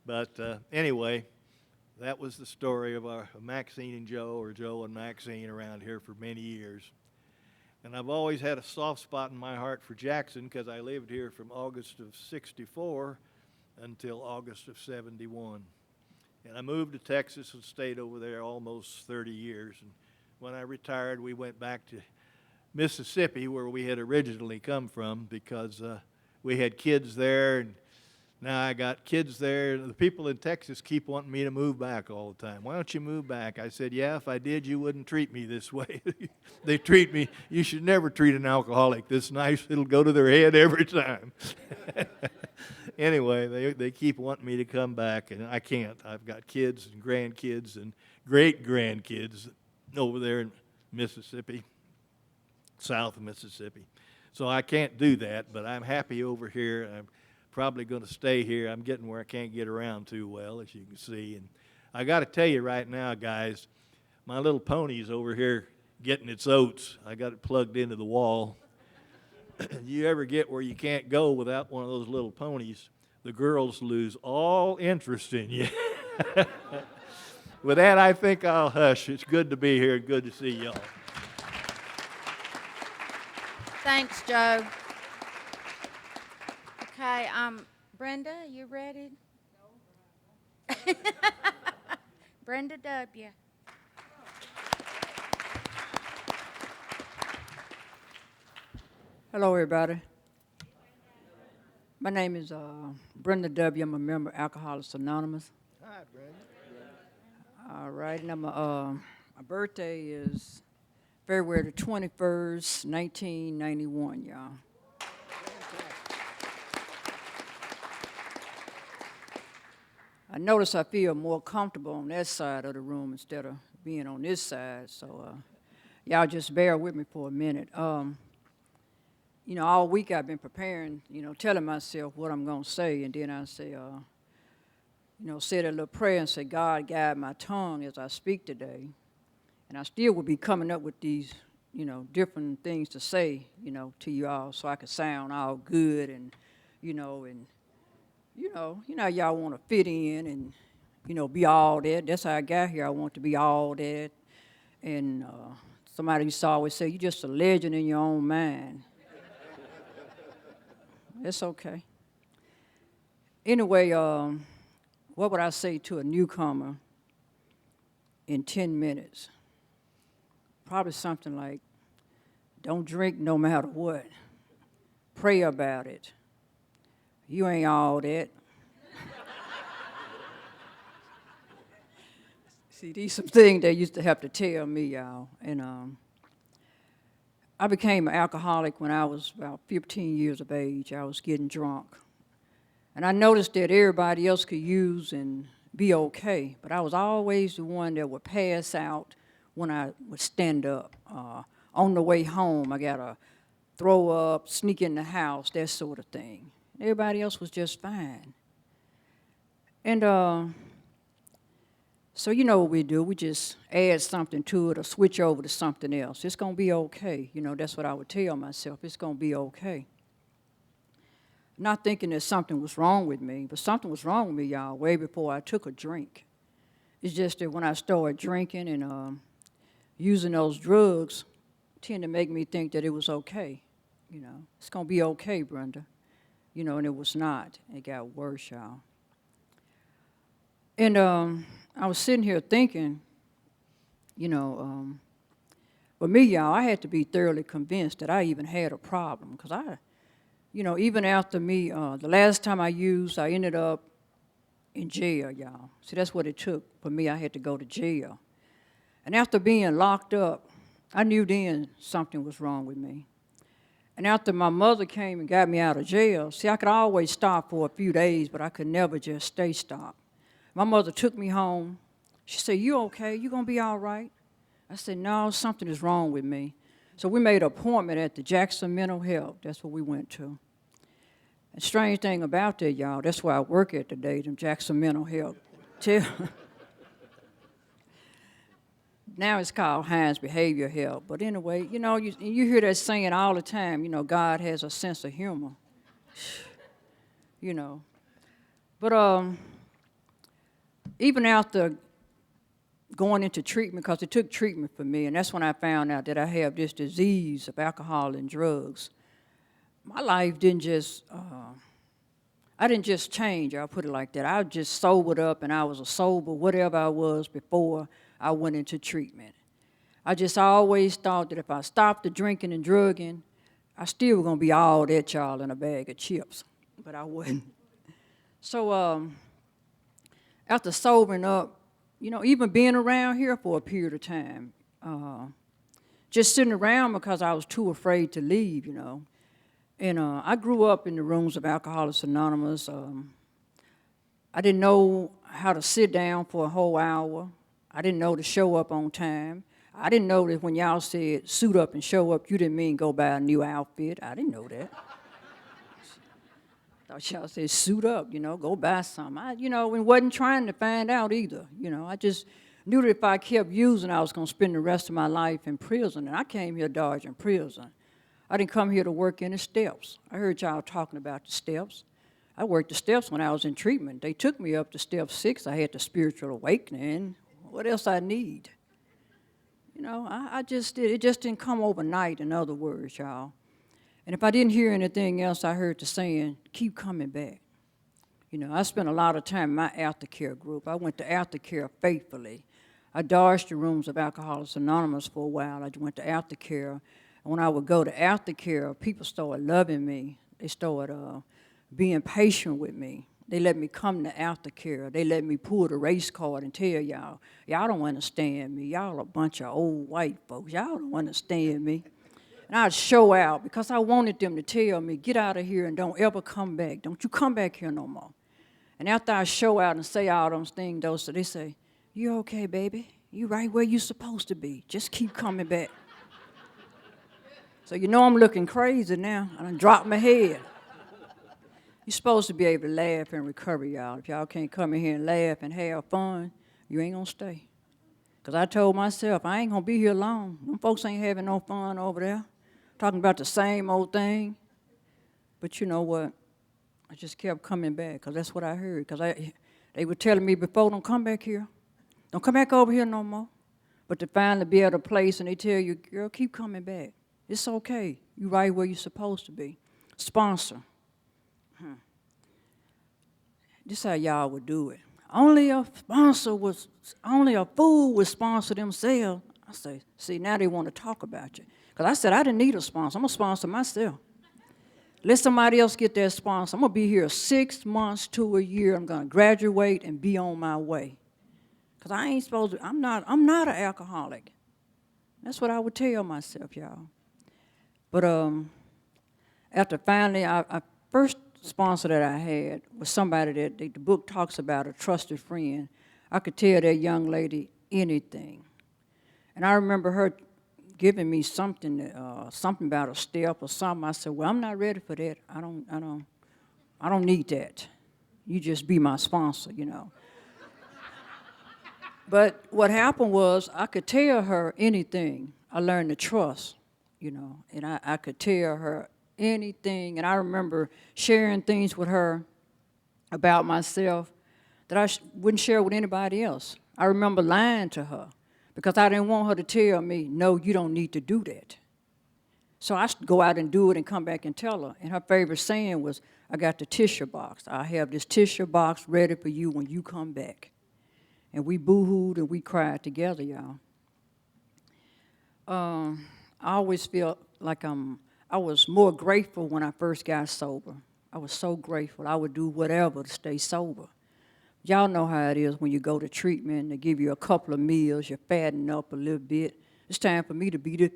Speaker 5: But anyway, that was the story of our Maxine and Joe, or Joe and Maxine, around here for many years. And I've always had a soft spot in my heart for Jackson because I lived here from August of '64 until August of '71. And I moved to Texas and stayed over there almost 30 years. And when I retired, we went back to Mississippi, where we had originally come from, because we had kids there, and now I got kids there. The people in Texas keep wanting me to move back all the time. Why don't you move back? I said, yeah, if I did, you wouldn't treat me this way. They treat me, you should never treat an alcoholic this nice. It'll go to their head every time. Anyway, they keep wanting me to come back, and I can't. I've got kids and grandkids and great-grandkids over there in Mississippi, south of Mississippi. So I can't do that, but I'm happy over here. I'm probably going to stay here. I'm getting where I can't get around too well, as you can see. And I got to tell you right now, guys, my little pony's over here getting its oats. I got it plugged into the wall. You ever get where you can't go without one of those little ponies, the girls lose all interest in you. With that, I think I'll hush. It's good to be here and good to see y'all.
Speaker 3: Thanks, Joe. Okay, Brenda, you ready? Brenda W.
Speaker 6: Hello, everybody. My name is Brenda W. I'm a member of Alcoholics Anonymous.
Speaker 5: Hi, Brenda.
Speaker 6: All right, and my birthday is February the 21st, 1991, y'all. I notice I feel more comfortable on that side of the room instead of being on this side, so y'all just bear with me for a minute. You know, all week I've been preparing, you know, telling myself what I'm going to say, and then I say, you know, say that little prayer and say, God, guide my tongue as I speak today. And I still would be coming up with these, you know, different things to say, you know, to you all so I could sound all good and, you know, y'all want to fit in and, you know, be all that. That's how I got here. I want to be all that. And somebody used to always say, you're just a legend in your own mind. It's okay. Anyway, what would I say to a newcomer in 10 minutes? Probably something like, don't drink no matter what. Pray about it. You ain't all that. See, these some things they used to have to tell me, y'all. And I became an alcoholic when I was about 15 years of age. I was getting drunk. And I noticed that everybody else could use and be okay, but I was always the one that would pass out when I would stand up. On the way home, I got to throw up, sneak in the house, that sort of thing. Everybody else was just fine. And so you know what we do. We just add something to it or switch over to something else. It's going to be okay. You know, that's what I would tell myself. It's going to be okay. Not thinking that something was wrong with me, but something was wrong with me, y'all, way before I took a drink. It's just that when I started drinking and using those drugs, tend to make me think that it was okay. You know, it's going to be okay, Brenda. You know, and it was not. It got worse, y'all. And I was sitting here thinking, you know, for me, y'all, I had to be thoroughly convinced that I even had a problem, because you know, even after me, the last time I used, I ended up in jail, y'all. See, that's what it took for me. I had to go to jail. And after being locked up, I knew then something was wrong with me. And after my mother came and got me out of jail, see, I could always stop for a few days, but I could never just stay stopped. My mother took me home. She said, you okay? You gonna be all right? I said, no, something is wrong with me. So we made an appointment at the Jackson Mental Health. That's what we went to. And strange thing about that, y'all, that's where I work at today, the Jackson Mental Health. Now it's called Hines Behavior Health. But anyway, you know, you hear that saying all the time, you know, God has a sense of humor. You know. But even after going into treatment, because it took treatment for me, and that's when I found out that I have this disease of alcohol and drugs. My life didn't just, I didn't just change, I'll put it like that. I just sobered up, and I was a sober, whatever I was before I went into treatment. I just always thought that if I stopped the drinking and drugging, I still was going to be all that, y'all, in a bag of chips, but I wasn't. So after sobering up, you know, even being around here for a period of time, just sitting around because I was too afraid to leave, you know. And I grew up in the rooms of Alcoholics Anonymous. I didn't know how to sit down for a whole hour. I didn't know to show up on time. I didn't know that when y'all said suit up and show up, you didn't mean go buy a new outfit. I didn't know that. Thought y'all said suit up, you know, go buy something. You know, and wasn't trying to find out either. You know, I just knew that if I kept using, I was going to spend the rest of my life in prison. And I came here dodging prison. I didn't come here to work in the steps. I heard y'all talking about the steps. I worked the steps when I was in treatment. They took me up to step 6. I had the spiritual awakening. What else I need? You know, I just did. It just didn't come overnight, in other words, y'all. And if I didn't hear anything else, I heard the saying, keep coming back. You know, I spent a lot of time in my aftercare group. I went to aftercare faithfully. I dodged the rooms of Alcoholics Anonymous for a while. I went to aftercare. And when I would go to aftercare, people started loving me. They started being patient with me. They let me come to aftercare. They let me pull the race card and tell y'all, y'all don't understand me. Y'all a bunch of old white folks. Y'all don't understand me. And I'd show out because I wanted them to tell me, get out of here and don't ever come back. Don't you come back here no more. And after I show out and say all those things, so they say, you okay, baby? You right where you supposed to be. Just keep coming back. So you know I'm looking crazy now. I done dropped my head. You're supposed to be able to laugh in recovery, y'all. If y'all can't come in here and laugh and have fun, you ain't gonna stay. Because I told myself, I ain't gonna be here long. Them folks ain't having no fun over there, talking about the same old thing. But you know what? I just kept coming back, because that's what I heard. Because they were telling me before, don't come back here. Don't come back over here no more. But to finally be at a place and they tell you, girl, keep coming back. It's okay. You right where you're supposed to be. Sponsor. This how y'all would do it. Only a fool would sponsor themselves. I say, see, now they want to talk about you. Because I said I didn't need a sponsor. I'm going to sponsor myself. Let somebody else get that sponsor. I'm going to be here 6 months to a year. I'm going to graduate and be on my way. Because I ain't supposed to, I'm not an alcoholic. That's what I would tell myself, y'all. But after finally, I first sponsor that I had was somebody that the book talks about, a trusted friend. I could tell that young lady anything. And I remember her giving me something about a step or something. I said, well, I'm not ready for that. I don't need that. You just be my sponsor, you know. But what happened was I could tell her anything. I learned to trust, you know, and I could tell her anything. And I remember sharing things with her about myself that I wouldn't share with anybody else. I remember lying to her because I didn't want her to tell me, no, you don't need to do that. So I go out and do it and come back and tell her. And her favorite saying was, I got the tissue box. I have this tissue box ready for you when you come back. And we boo-hooed and we cried together, y'all. I always feel like I was more grateful when I first got sober. I was so grateful. I would do whatever to stay sober. Y'all know how it is when you go to treatment. They give you a couple of meals. You're fattening up a little bit. It's time for me to be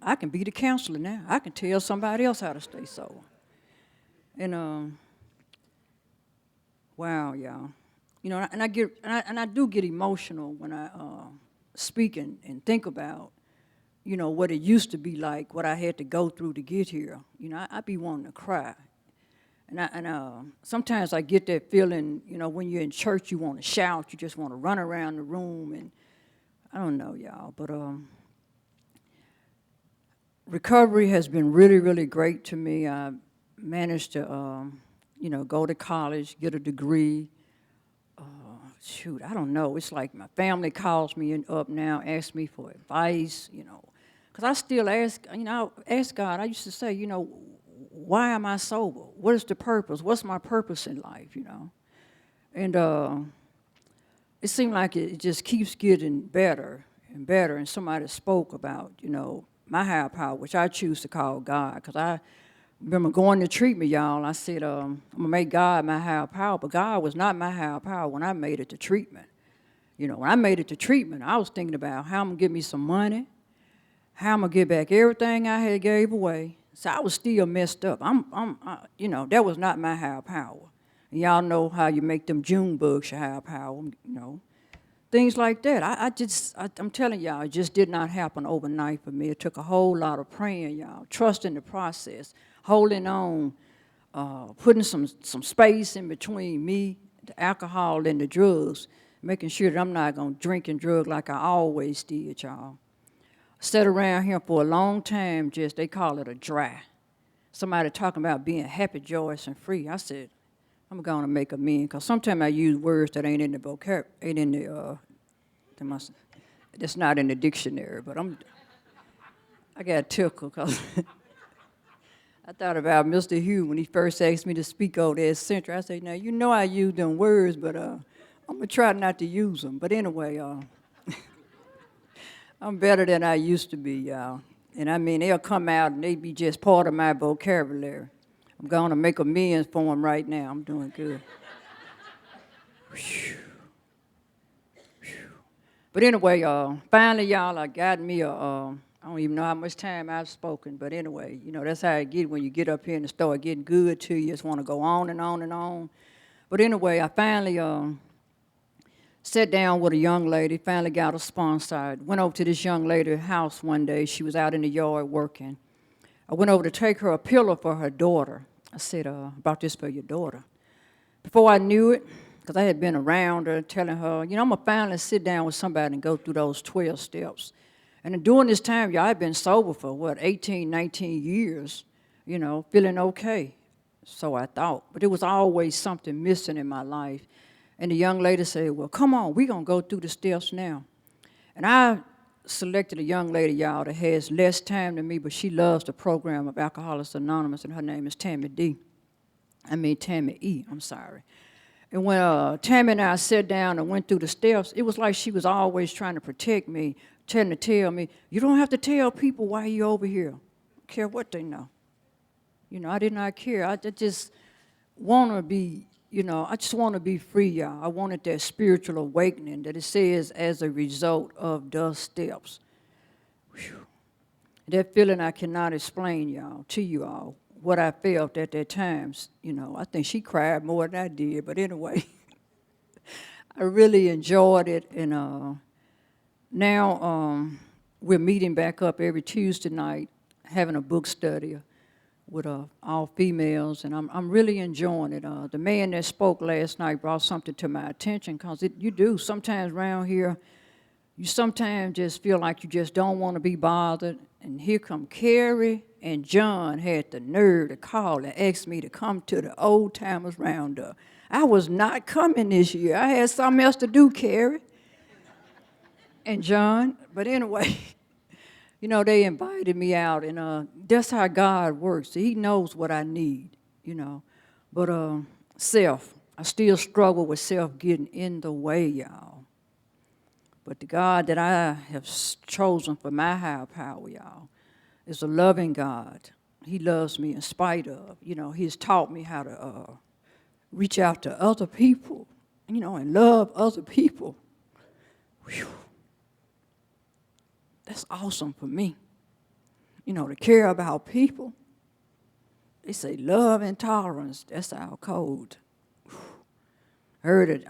Speaker 6: I can be the counselor now. I can tell somebody else how to stay sober. And wow, y'all. You know, and I do get emotional when I speak and think about, you know, what it used to be like, what I had to go through to get here. You know, I be wanting to cry. And sometimes I get that feeling, you know, when you're in church, you want to shout, you just want to run around the room, and I don't know, y'all, but recovery has been really, really great to me. I managed to, you know, go to college, get a degree. Shoot, I don't know. It's like my family calls me up now, asks me for advice, you know, because I still ask, you know, ask God. I used to say, you know, why am I sober? What is the purpose? What's my purpose in life, you know? And it seemed like it just keeps getting better and better. And somebody spoke about, you know, my higher power, which I choose to call God, because I remember going to treatment, y'all. I said, I'm going to make God my higher power, but God was not my higher power when I made it to treatment. You know, when I made it to treatment, I was thinking about how I'm going to get me some money, how I'm going to get back everything I had gave away. So I was still messed up. You know, that was not my higher power. And y'all know how you make them June bugs your higher power, you know. Things like that. I'm telling y'all, it just did not happen overnight for me. It took a whole lot of praying, y'all, trusting the process, holding on, putting some space in between me, the alcohol, and the drugs, making sure that I'm not going to drink and drug like I always did, y'all. Sat around here for a long time, just, they call it a dry. Somebody talking about being happy, joyous, and free. I said, I'm going to make amends, because sometimes I use words that ain't in the ain't in the, that's not in the dictionary, but I got tickled, because I thought about Mr. Hugh when he first asked me to speak over there at Central. I said, now, you know I use them words, but I'm going to try not to use them. But anyway, I'm better than I used to be, y'all. And I mean, they'll come out and they be just part of my vocabulary. I'm going to make amends for them right now. I'm doing good. But anyway, finally, y'all, I got me I don't even know how much time I've spoken, but anyway, you know, that's how it get when you get up here and start getting good to you. You just want to go on and on and on. But anyway, I finally sat down with a young lady, finally got a sponsor. I went over to this young lady's house one day. She was out in the yard working. I went over to take her a pillow for her daughter. I said, I bought this for your daughter. Before I knew it, because I had been around her, telling her, you know, I'm going to finally sit down with somebody and go through those 12 steps. And during this time, y'all, I've been sober for, 18, 19 years, you know, feeling okay. So I thought. But there was always something missing in my life. And the young lady said, well, come on, we're going to go through the steps now. And I selected a young lady, y'all, that has less time than me, but she loves the program of Alcoholics Anonymous, and her name is Tammy E., I'm sorry. And when Tammy and I sat down and went through the steps, it was like she was always trying to protect me, trying to tell me, you don't have to tell people why you're over here. I don't care what they know. You know, I did not care. I just want to be, you know, I just want to be free, y'all. I wanted that spiritual awakening that it says as a result of the steps. Whew. That feeling I cannot explain, y'all, to you all, what I felt at that time. You know, I think she cried more than I did, but anyway, I really enjoyed it, and now we're meeting back up every Tuesday night, having a book study with all females, and I'm really enjoying it. The man that spoke last night brought something to my attention, because you do. Sometimes around here, you sometimes just feel like you just don't want to be bothered, and here come Carrie and John had the nerve to call and ask me to come to the Old Timers Roundup. I was not coming this year. I had something else to do, Carrie and John, but anyway, you know, they invited me out, and that's how God works. He knows what I need, you know. But I still struggle with self getting in the way, y'all. But the God that I have chosen for my higher power, y'all, is a loving God. He loves me in spite of, you know, he's taught me how to reach out to other people, you know, and love other people. Whew. That's awesome for me. You know, to care about people. They say love and tolerance, that's our code. Whew. Heard it,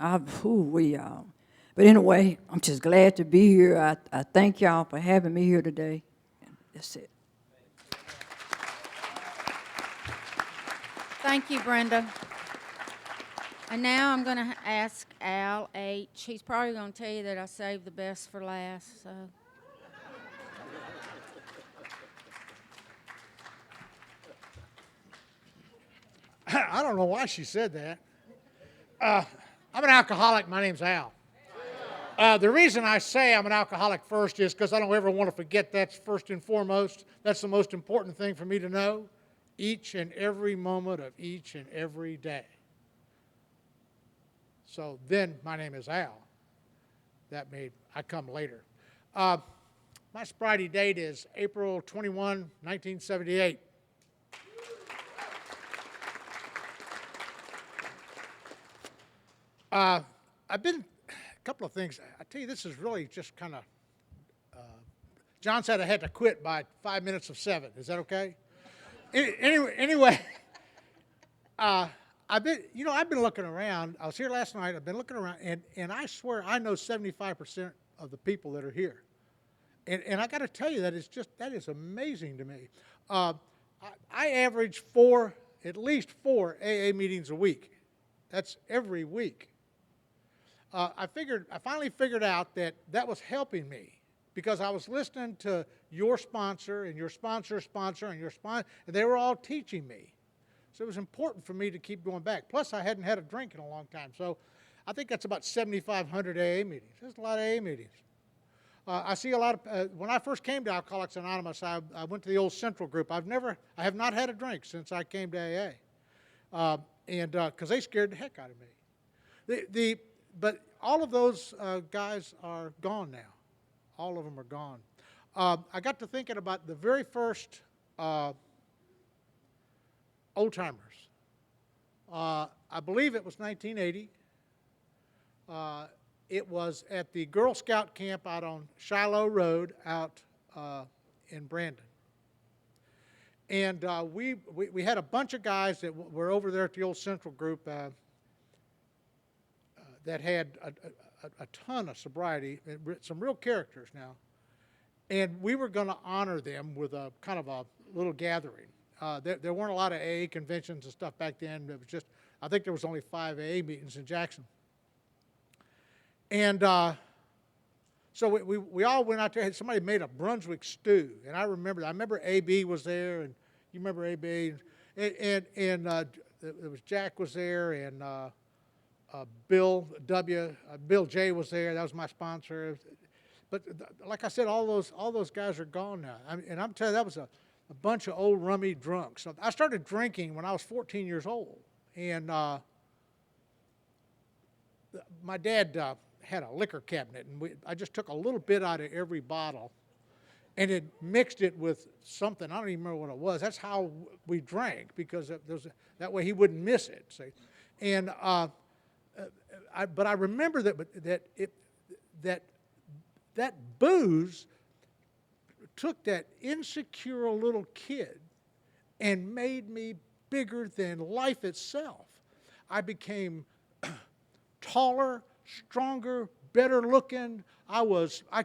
Speaker 6: But anyway, I'm just glad to be here. I thank y'all for having me here today. That's it.
Speaker 3: Thank you, Brenda. And now I'm going to ask Al H. He's probably going to tell you that I saved the best for last, so.
Speaker 7: I don't know why she said that. I'm an alcoholic. My name's Al. The reason I say I'm an alcoholic first is because I don't ever want to forget that's first and foremost. That's the most important thing for me to know each and every moment of each and every day. So then my name is Al. I come later. My sobriety date is April 21, 1978. I've been, a couple of things. I tell you, this is really just kind of, John said I had to quit by 5 minutes of 7. Is that okay? Anyway, I've been looking around. I was here last night. I've been looking around, and I swear I know 75% of the people that are here. And I got to tell you that is amazing to me. I average at least four AA meetings a week. That's every week. I finally figured out that was helping me, because I was listening to your sponsor and your sponsor's sponsor and your sponsor, and they were all teaching me. So it was important for me to keep going back. Plus, I hadn't had a drink in a long time. So I think that's about 7,500 AA meetings. That's a lot of AA meetings. I see a lot of, when I first came to Alcoholics Anonymous, I went to the old Central group. I have not had a drink since I came to AA. Because they scared the heck out of me. But all of those guys are gone now. All of them are gone. I got to thinking about the very first old-timers. I believe it was 1980. It was at the Girl Scout camp out on Shiloh Road out in Brandon. And we had a bunch of guys that were over there at the old Central group that had a ton of sobriety, some real characters now. And we were going to honor them with a kind of a little gathering. There weren't a lot of AA conventions and stuff back then. It was just, I think there was only 5 AA meetings in Jackson. And so we all went out there. Somebody made a Brunswick stew, and I remember AB was there, and you remember AB, and it was Jack was there, and Bill J was there. That was my sponsor. But like I said, all those guys are gone now. And I'm telling you, that was a bunch of old rummy drunks. So I started drinking when I was 14 years old, and my dad had a liquor cabinet, and I just took a little bit out of every bottle and it mixed it with something. I don't even remember what it was. That's how we drank, because that way he wouldn't miss it. See? And but I remember that booze took that insecure little kid and made me bigger than life itself. I became taller, stronger, better looking. I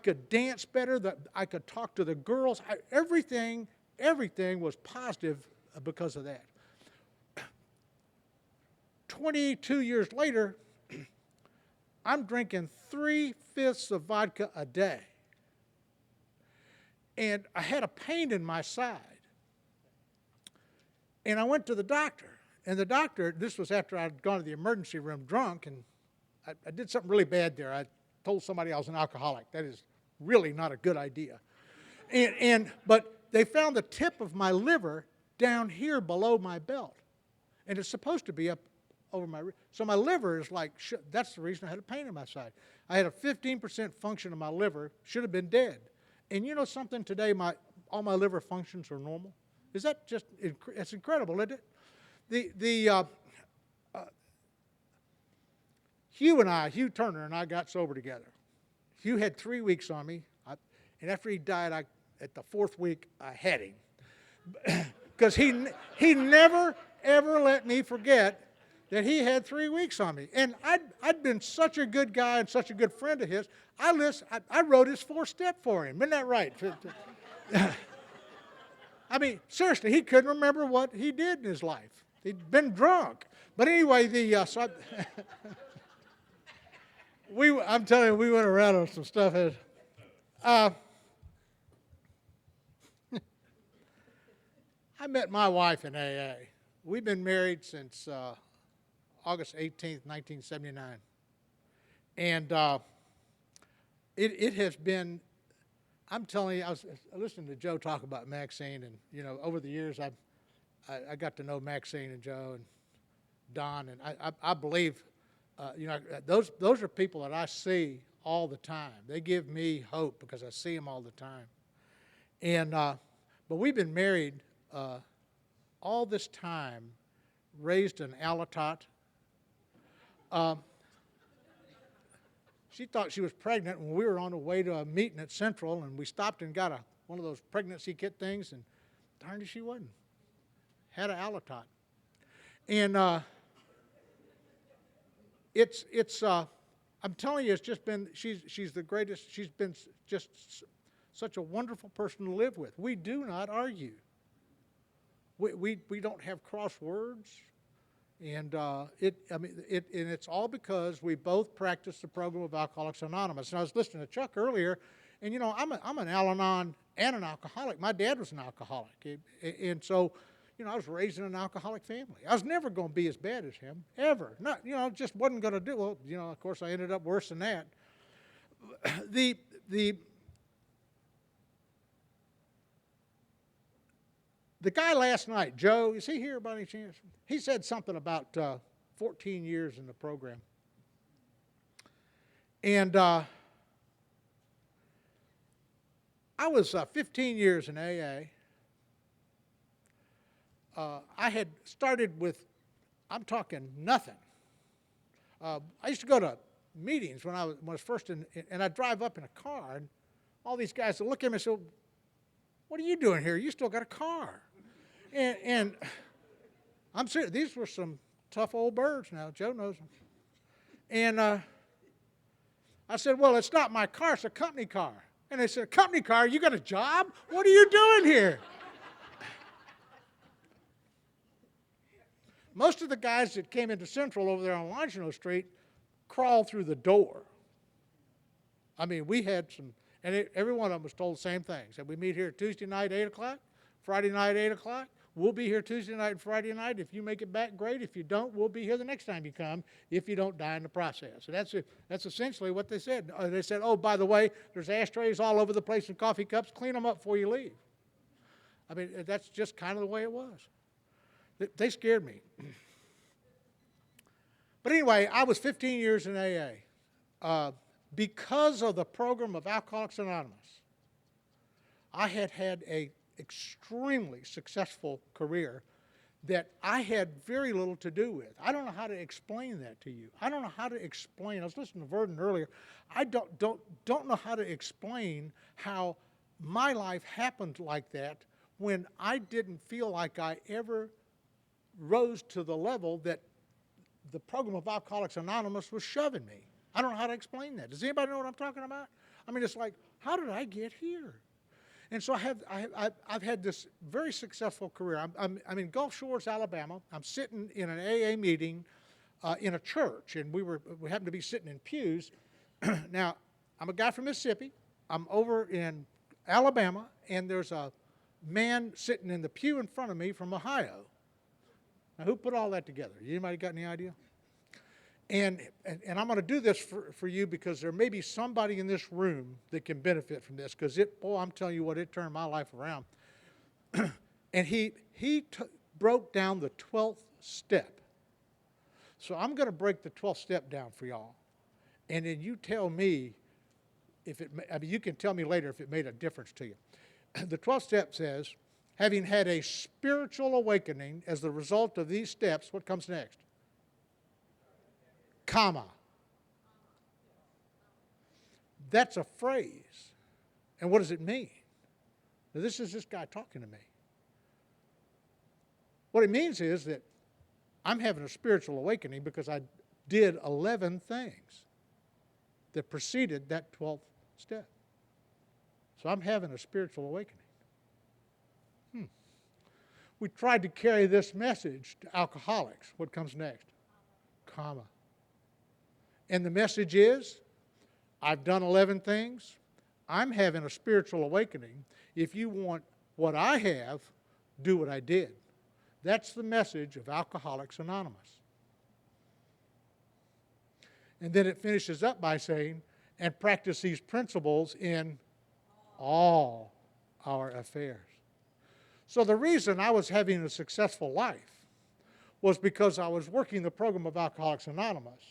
Speaker 7: could dance better. I could talk to the girls. Everything was positive because of that. 22 years later, I'm drinking 3/5 of vodka a day. And I had a pain in my side. And I went to the doctor. And the doctor, this was after I'd gone to the emergency room drunk, and I did something really bad there. I told somebody I was an alcoholic. That is really not a good idea. But they found the tip of my liver down here below my belt. And it's supposed to be up over my, so my liver is like, that's the reason I had a pain in my side. I had a 15% function of my liver, should have been dead. And you know something, today all my liver functions are normal. Is that just, it's incredible, isn't it? Hugh Turner and I got sober together. Hugh had 3 weeks on me, and after he died, at the 4th week, I had him. Because he never, ever let me forget that he had 3 weeks on me. And I'd been such a good guy and such a good friend of his, I wrote his 4-step for him. Isn't that right? I mean, seriously, he couldn't remember what he did in his life. He'd been drunk. But anyway, I'm telling you, we went around on some stuff. I met my wife in AA. We've been married since August 18th, 1979. And it has been, I'm telling you, I was listening to Joe talk about Maxine, and, you know, over the years, I got to know Maxine and Joe and Don, and I believe, you know, those are people that I see all the time. They give me hope because I see them all the time. And but we've been married all this time, raised an Alatot. She thought she was pregnant when we were on the way to a meeting at Central, and we stopped and got one of those pregnancy kit things, and darned if she wasn't. Had an Alatot. And I'm telling you, it's just been, she's the greatest, she's been just such a wonderful person to live with. We do not argue. We don't have crosswords. And it's all because we both practice the program of Alcoholics Anonymous. And I was listening to Chuck earlier, and, you know, I'm an Al-Anon and an alcoholic. My dad was an alcoholic. And so, I was raised in an alcoholic family. I was never going to be as bad as him, ever. Not, just wasn't going to do, well, of course I ended up worse than that. The guy last night, Joe, is he here by any chance? He said something about 14 years in the program. And I was 15 years in AA. I had started with, I'm talking nothing. I used to go to meetings when I was first in, and I'd drive up in a car, and all these guys would look at me and say, "What are you doing here? You still got a car." And I'm serious. These were some tough old birds now. Joe knows them. And I said, "Well, it's not my car. It's a company car." And they said, "A company car? You got a job? What are you doing here?" Most of the guys that came into Central over there on Longino Street crawled through the door. I mean, we had some, and every one of them was told the same thing. Said, "We meet here Tuesday night, 8 o'clock, Friday night, 8 o'clock. We'll be here Tuesday night and Friday night. If you make it back, great. If you don't, we'll be here the next time you come if you don't die in the process." And that's essentially what they said. They said, "Oh, by the way, there's ashtrays all over the place and coffee cups. Clean them up before you leave." I mean, that's just kind of the way it was. They scared me. But anyway, I was 15 years in AA. Because of the program of Alcoholics Anonymous, I had an extremely successful career that I had very little to do with. I don't know how to explain that to you. I don't know how to explain. I was listening to Verdon earlier. I don't know how to explain how my life happened like that when I didn't feel like I ever rose to the level that the program of Alcoholics Anonymous was shoving me. I don't know how to explain that. Does anybody know what I'm talking about? I mean, it's like, how did I get here? And so I've had this very successful career. I'm in Gulf Shores, Alabama. I'm sitting in an AA meeting in a church, and we happened to be sitting in pews. Now, I'm a guy from Mississippi. I'm over in Alabama, and there's a man sitting in the pew in front of me from Ohio. Now, who put all that together? Anybody got any idea? And I'm going to do this for you because there may be somebody in this room that can benefit from this, because I'm telling you what, it turned my life around. And he broke down the 12th step. So I'm going to break the 12th step down for y'all. And then you tell me you can tell me later if it made a difference to you. The 12th step says, having had a spiritual awakening as the result of these steps, what comes next? Comma. That's a phrase. And what does it mean? Now, this is this guy talking to me. What it means is that I'm having a spiritual awakening because I did 11 things that preceded that 12th step. So I'm having a spiritual awakening. We tried to carry this message to alcoholics. What comes next? Comma. And the message is, I've done 11 things. I'm having a spiritual awakening. If you want what I have, do what I did. That's the message of Alcoholics Anonymous. And then it finishes up by saying, and practice these principles in all our affairs. So the reason I was having a successful life was because I was working the program of Alcoholics Anonymous,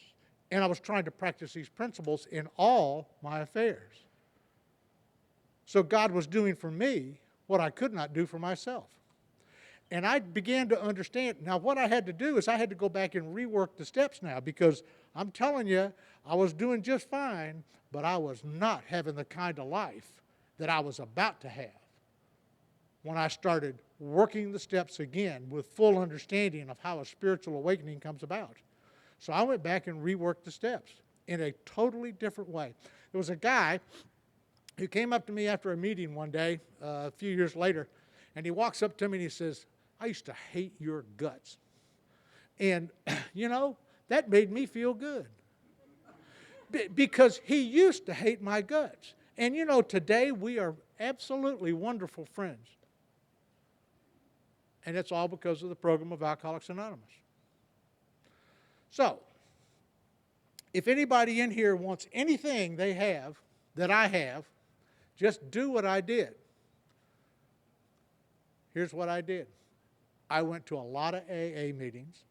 Speaker 7: and I was trying to practice these principles in all my affairs. So God was doing for me what I could not do for myself. And I began to understand. Now, what I had to do is I had to go back and rework the steps now, because I'm telling you, I was doing just fine, but I was not having the kind of life that I was about to have when I started working the steps again with full understanding of how a spiritual awakening comes about. So I went back and reworked the steps in a totally different way. There was a guy who came up to me after a meeting one day, a few years later, and he walks up to me and he says, "I used to hate your guts." And, that made me feel good. Because he used to hate my guts. And, today we are absolutely wonderful friends. And it's all because of the program of Alcoholics Anonymous. So, if anybody in here wants anything they have that I have, just do what I did. Here's what I did. I went to a lot of AA meetings.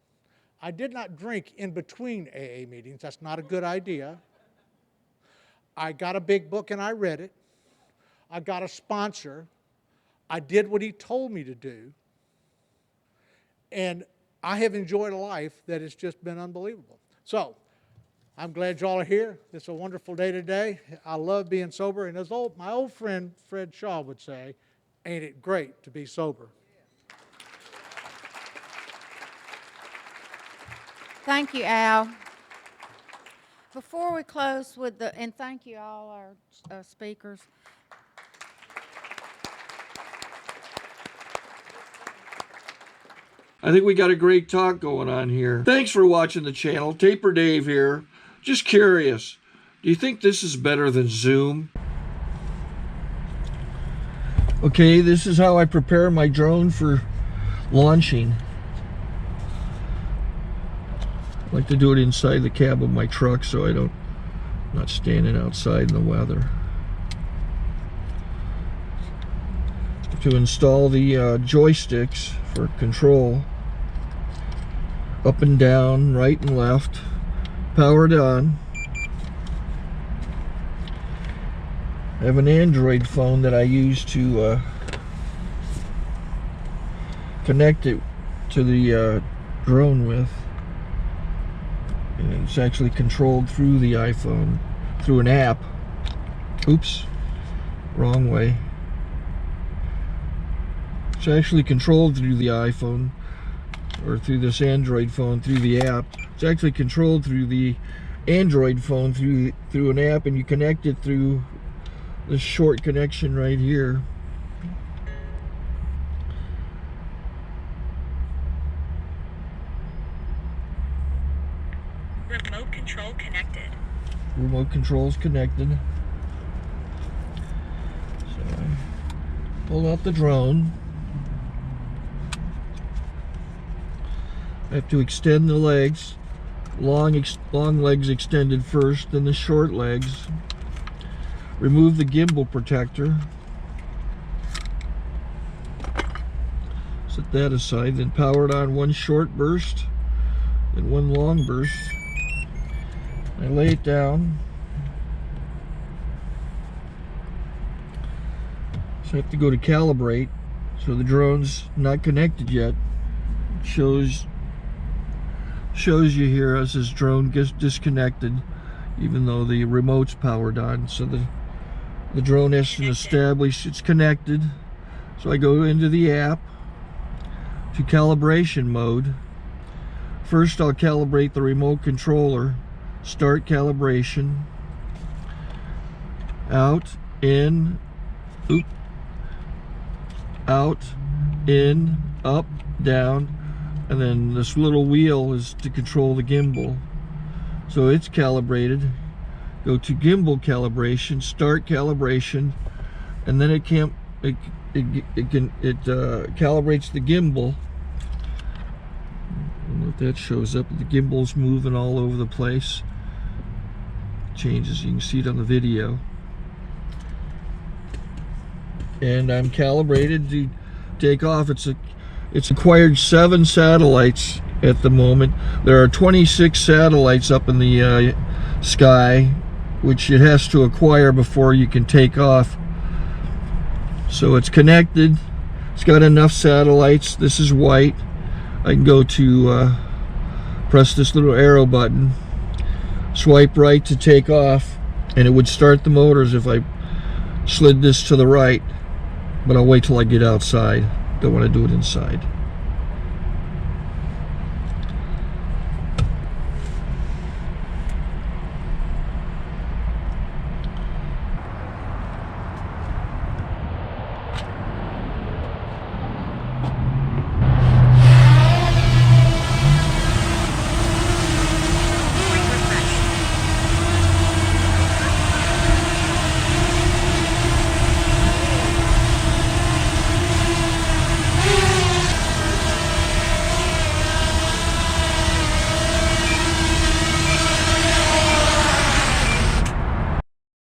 Speaker 7: I did not drink in between AA meetings. That's not a good idea. I got a big book and I read it. I got a sponsor. I did what he told me to do. And I have enjoyed a life that has just been unbelievable. So, I'm glad y'all are here. It's a wonderful day today. I love being sober. And as my old friend Fred Shaw would say, ain't it great to be sober?
Speaker 3: Thank you, Al. Before we close with and thank you all our speakers.
Speaker 1: I think we got a great talk going on here. Thanks for watching the channel. Taper Dave here. Just curious, do you think this is better than Zoom? Okay, this is how I prepare my drone for launching. I like to do it inside the cab of my truck so I'm not standing outside in the weather. To install the joysticks for control, up and down, right and left, powered on. I have an Android phone that I use to connect it to the drone with. And it's actually controlled through the iPhone, through an app. Oops, wrong way. It's actually controlled through the iPhone, or through this Android phone, through the app. It's actually controlled through the Android phone, through an app, and you connect it through this short connection right here.
Speaker 8: Remote control connected.
Speaker 1: Remote control's connected. So I pull out the drone. I have to extend the legs. Long legs extended first, then the short legs. Remove the gimbal protector. Set that aside, then power it on one short burst, then one long burst. I lay it down. So I have to go to calibrate. So the drone's not connected yet. Shows you here as this drone gets disconnected, even though the remote's powered on. So the drone has to establish it's connected. So I go into the app to calibration mode. First I'll calibrate the remote controller. Start calibration. Out, in, oop, out, in, up, down. And then this little wheel is to control the gimbal. So it's calibrated. Go to gimbal calibration, start calibration, and then it calibrates the gimbal. I don't know if that shows up. The gimbal's moving all over the place. Changes, you can see it on the video. And I'm calibrated to take off. It's acquired 7 satellites at the moment. There are 26 satellites up in the sky, which it has to acquire before you can take off. So it's connected. It's got enough satellites. This is white. I can go to press this little arrow button, swipe right to take off, and it would start the motors if I slid this to the right. But I'll wait till I get outside. Don't want to do it inside.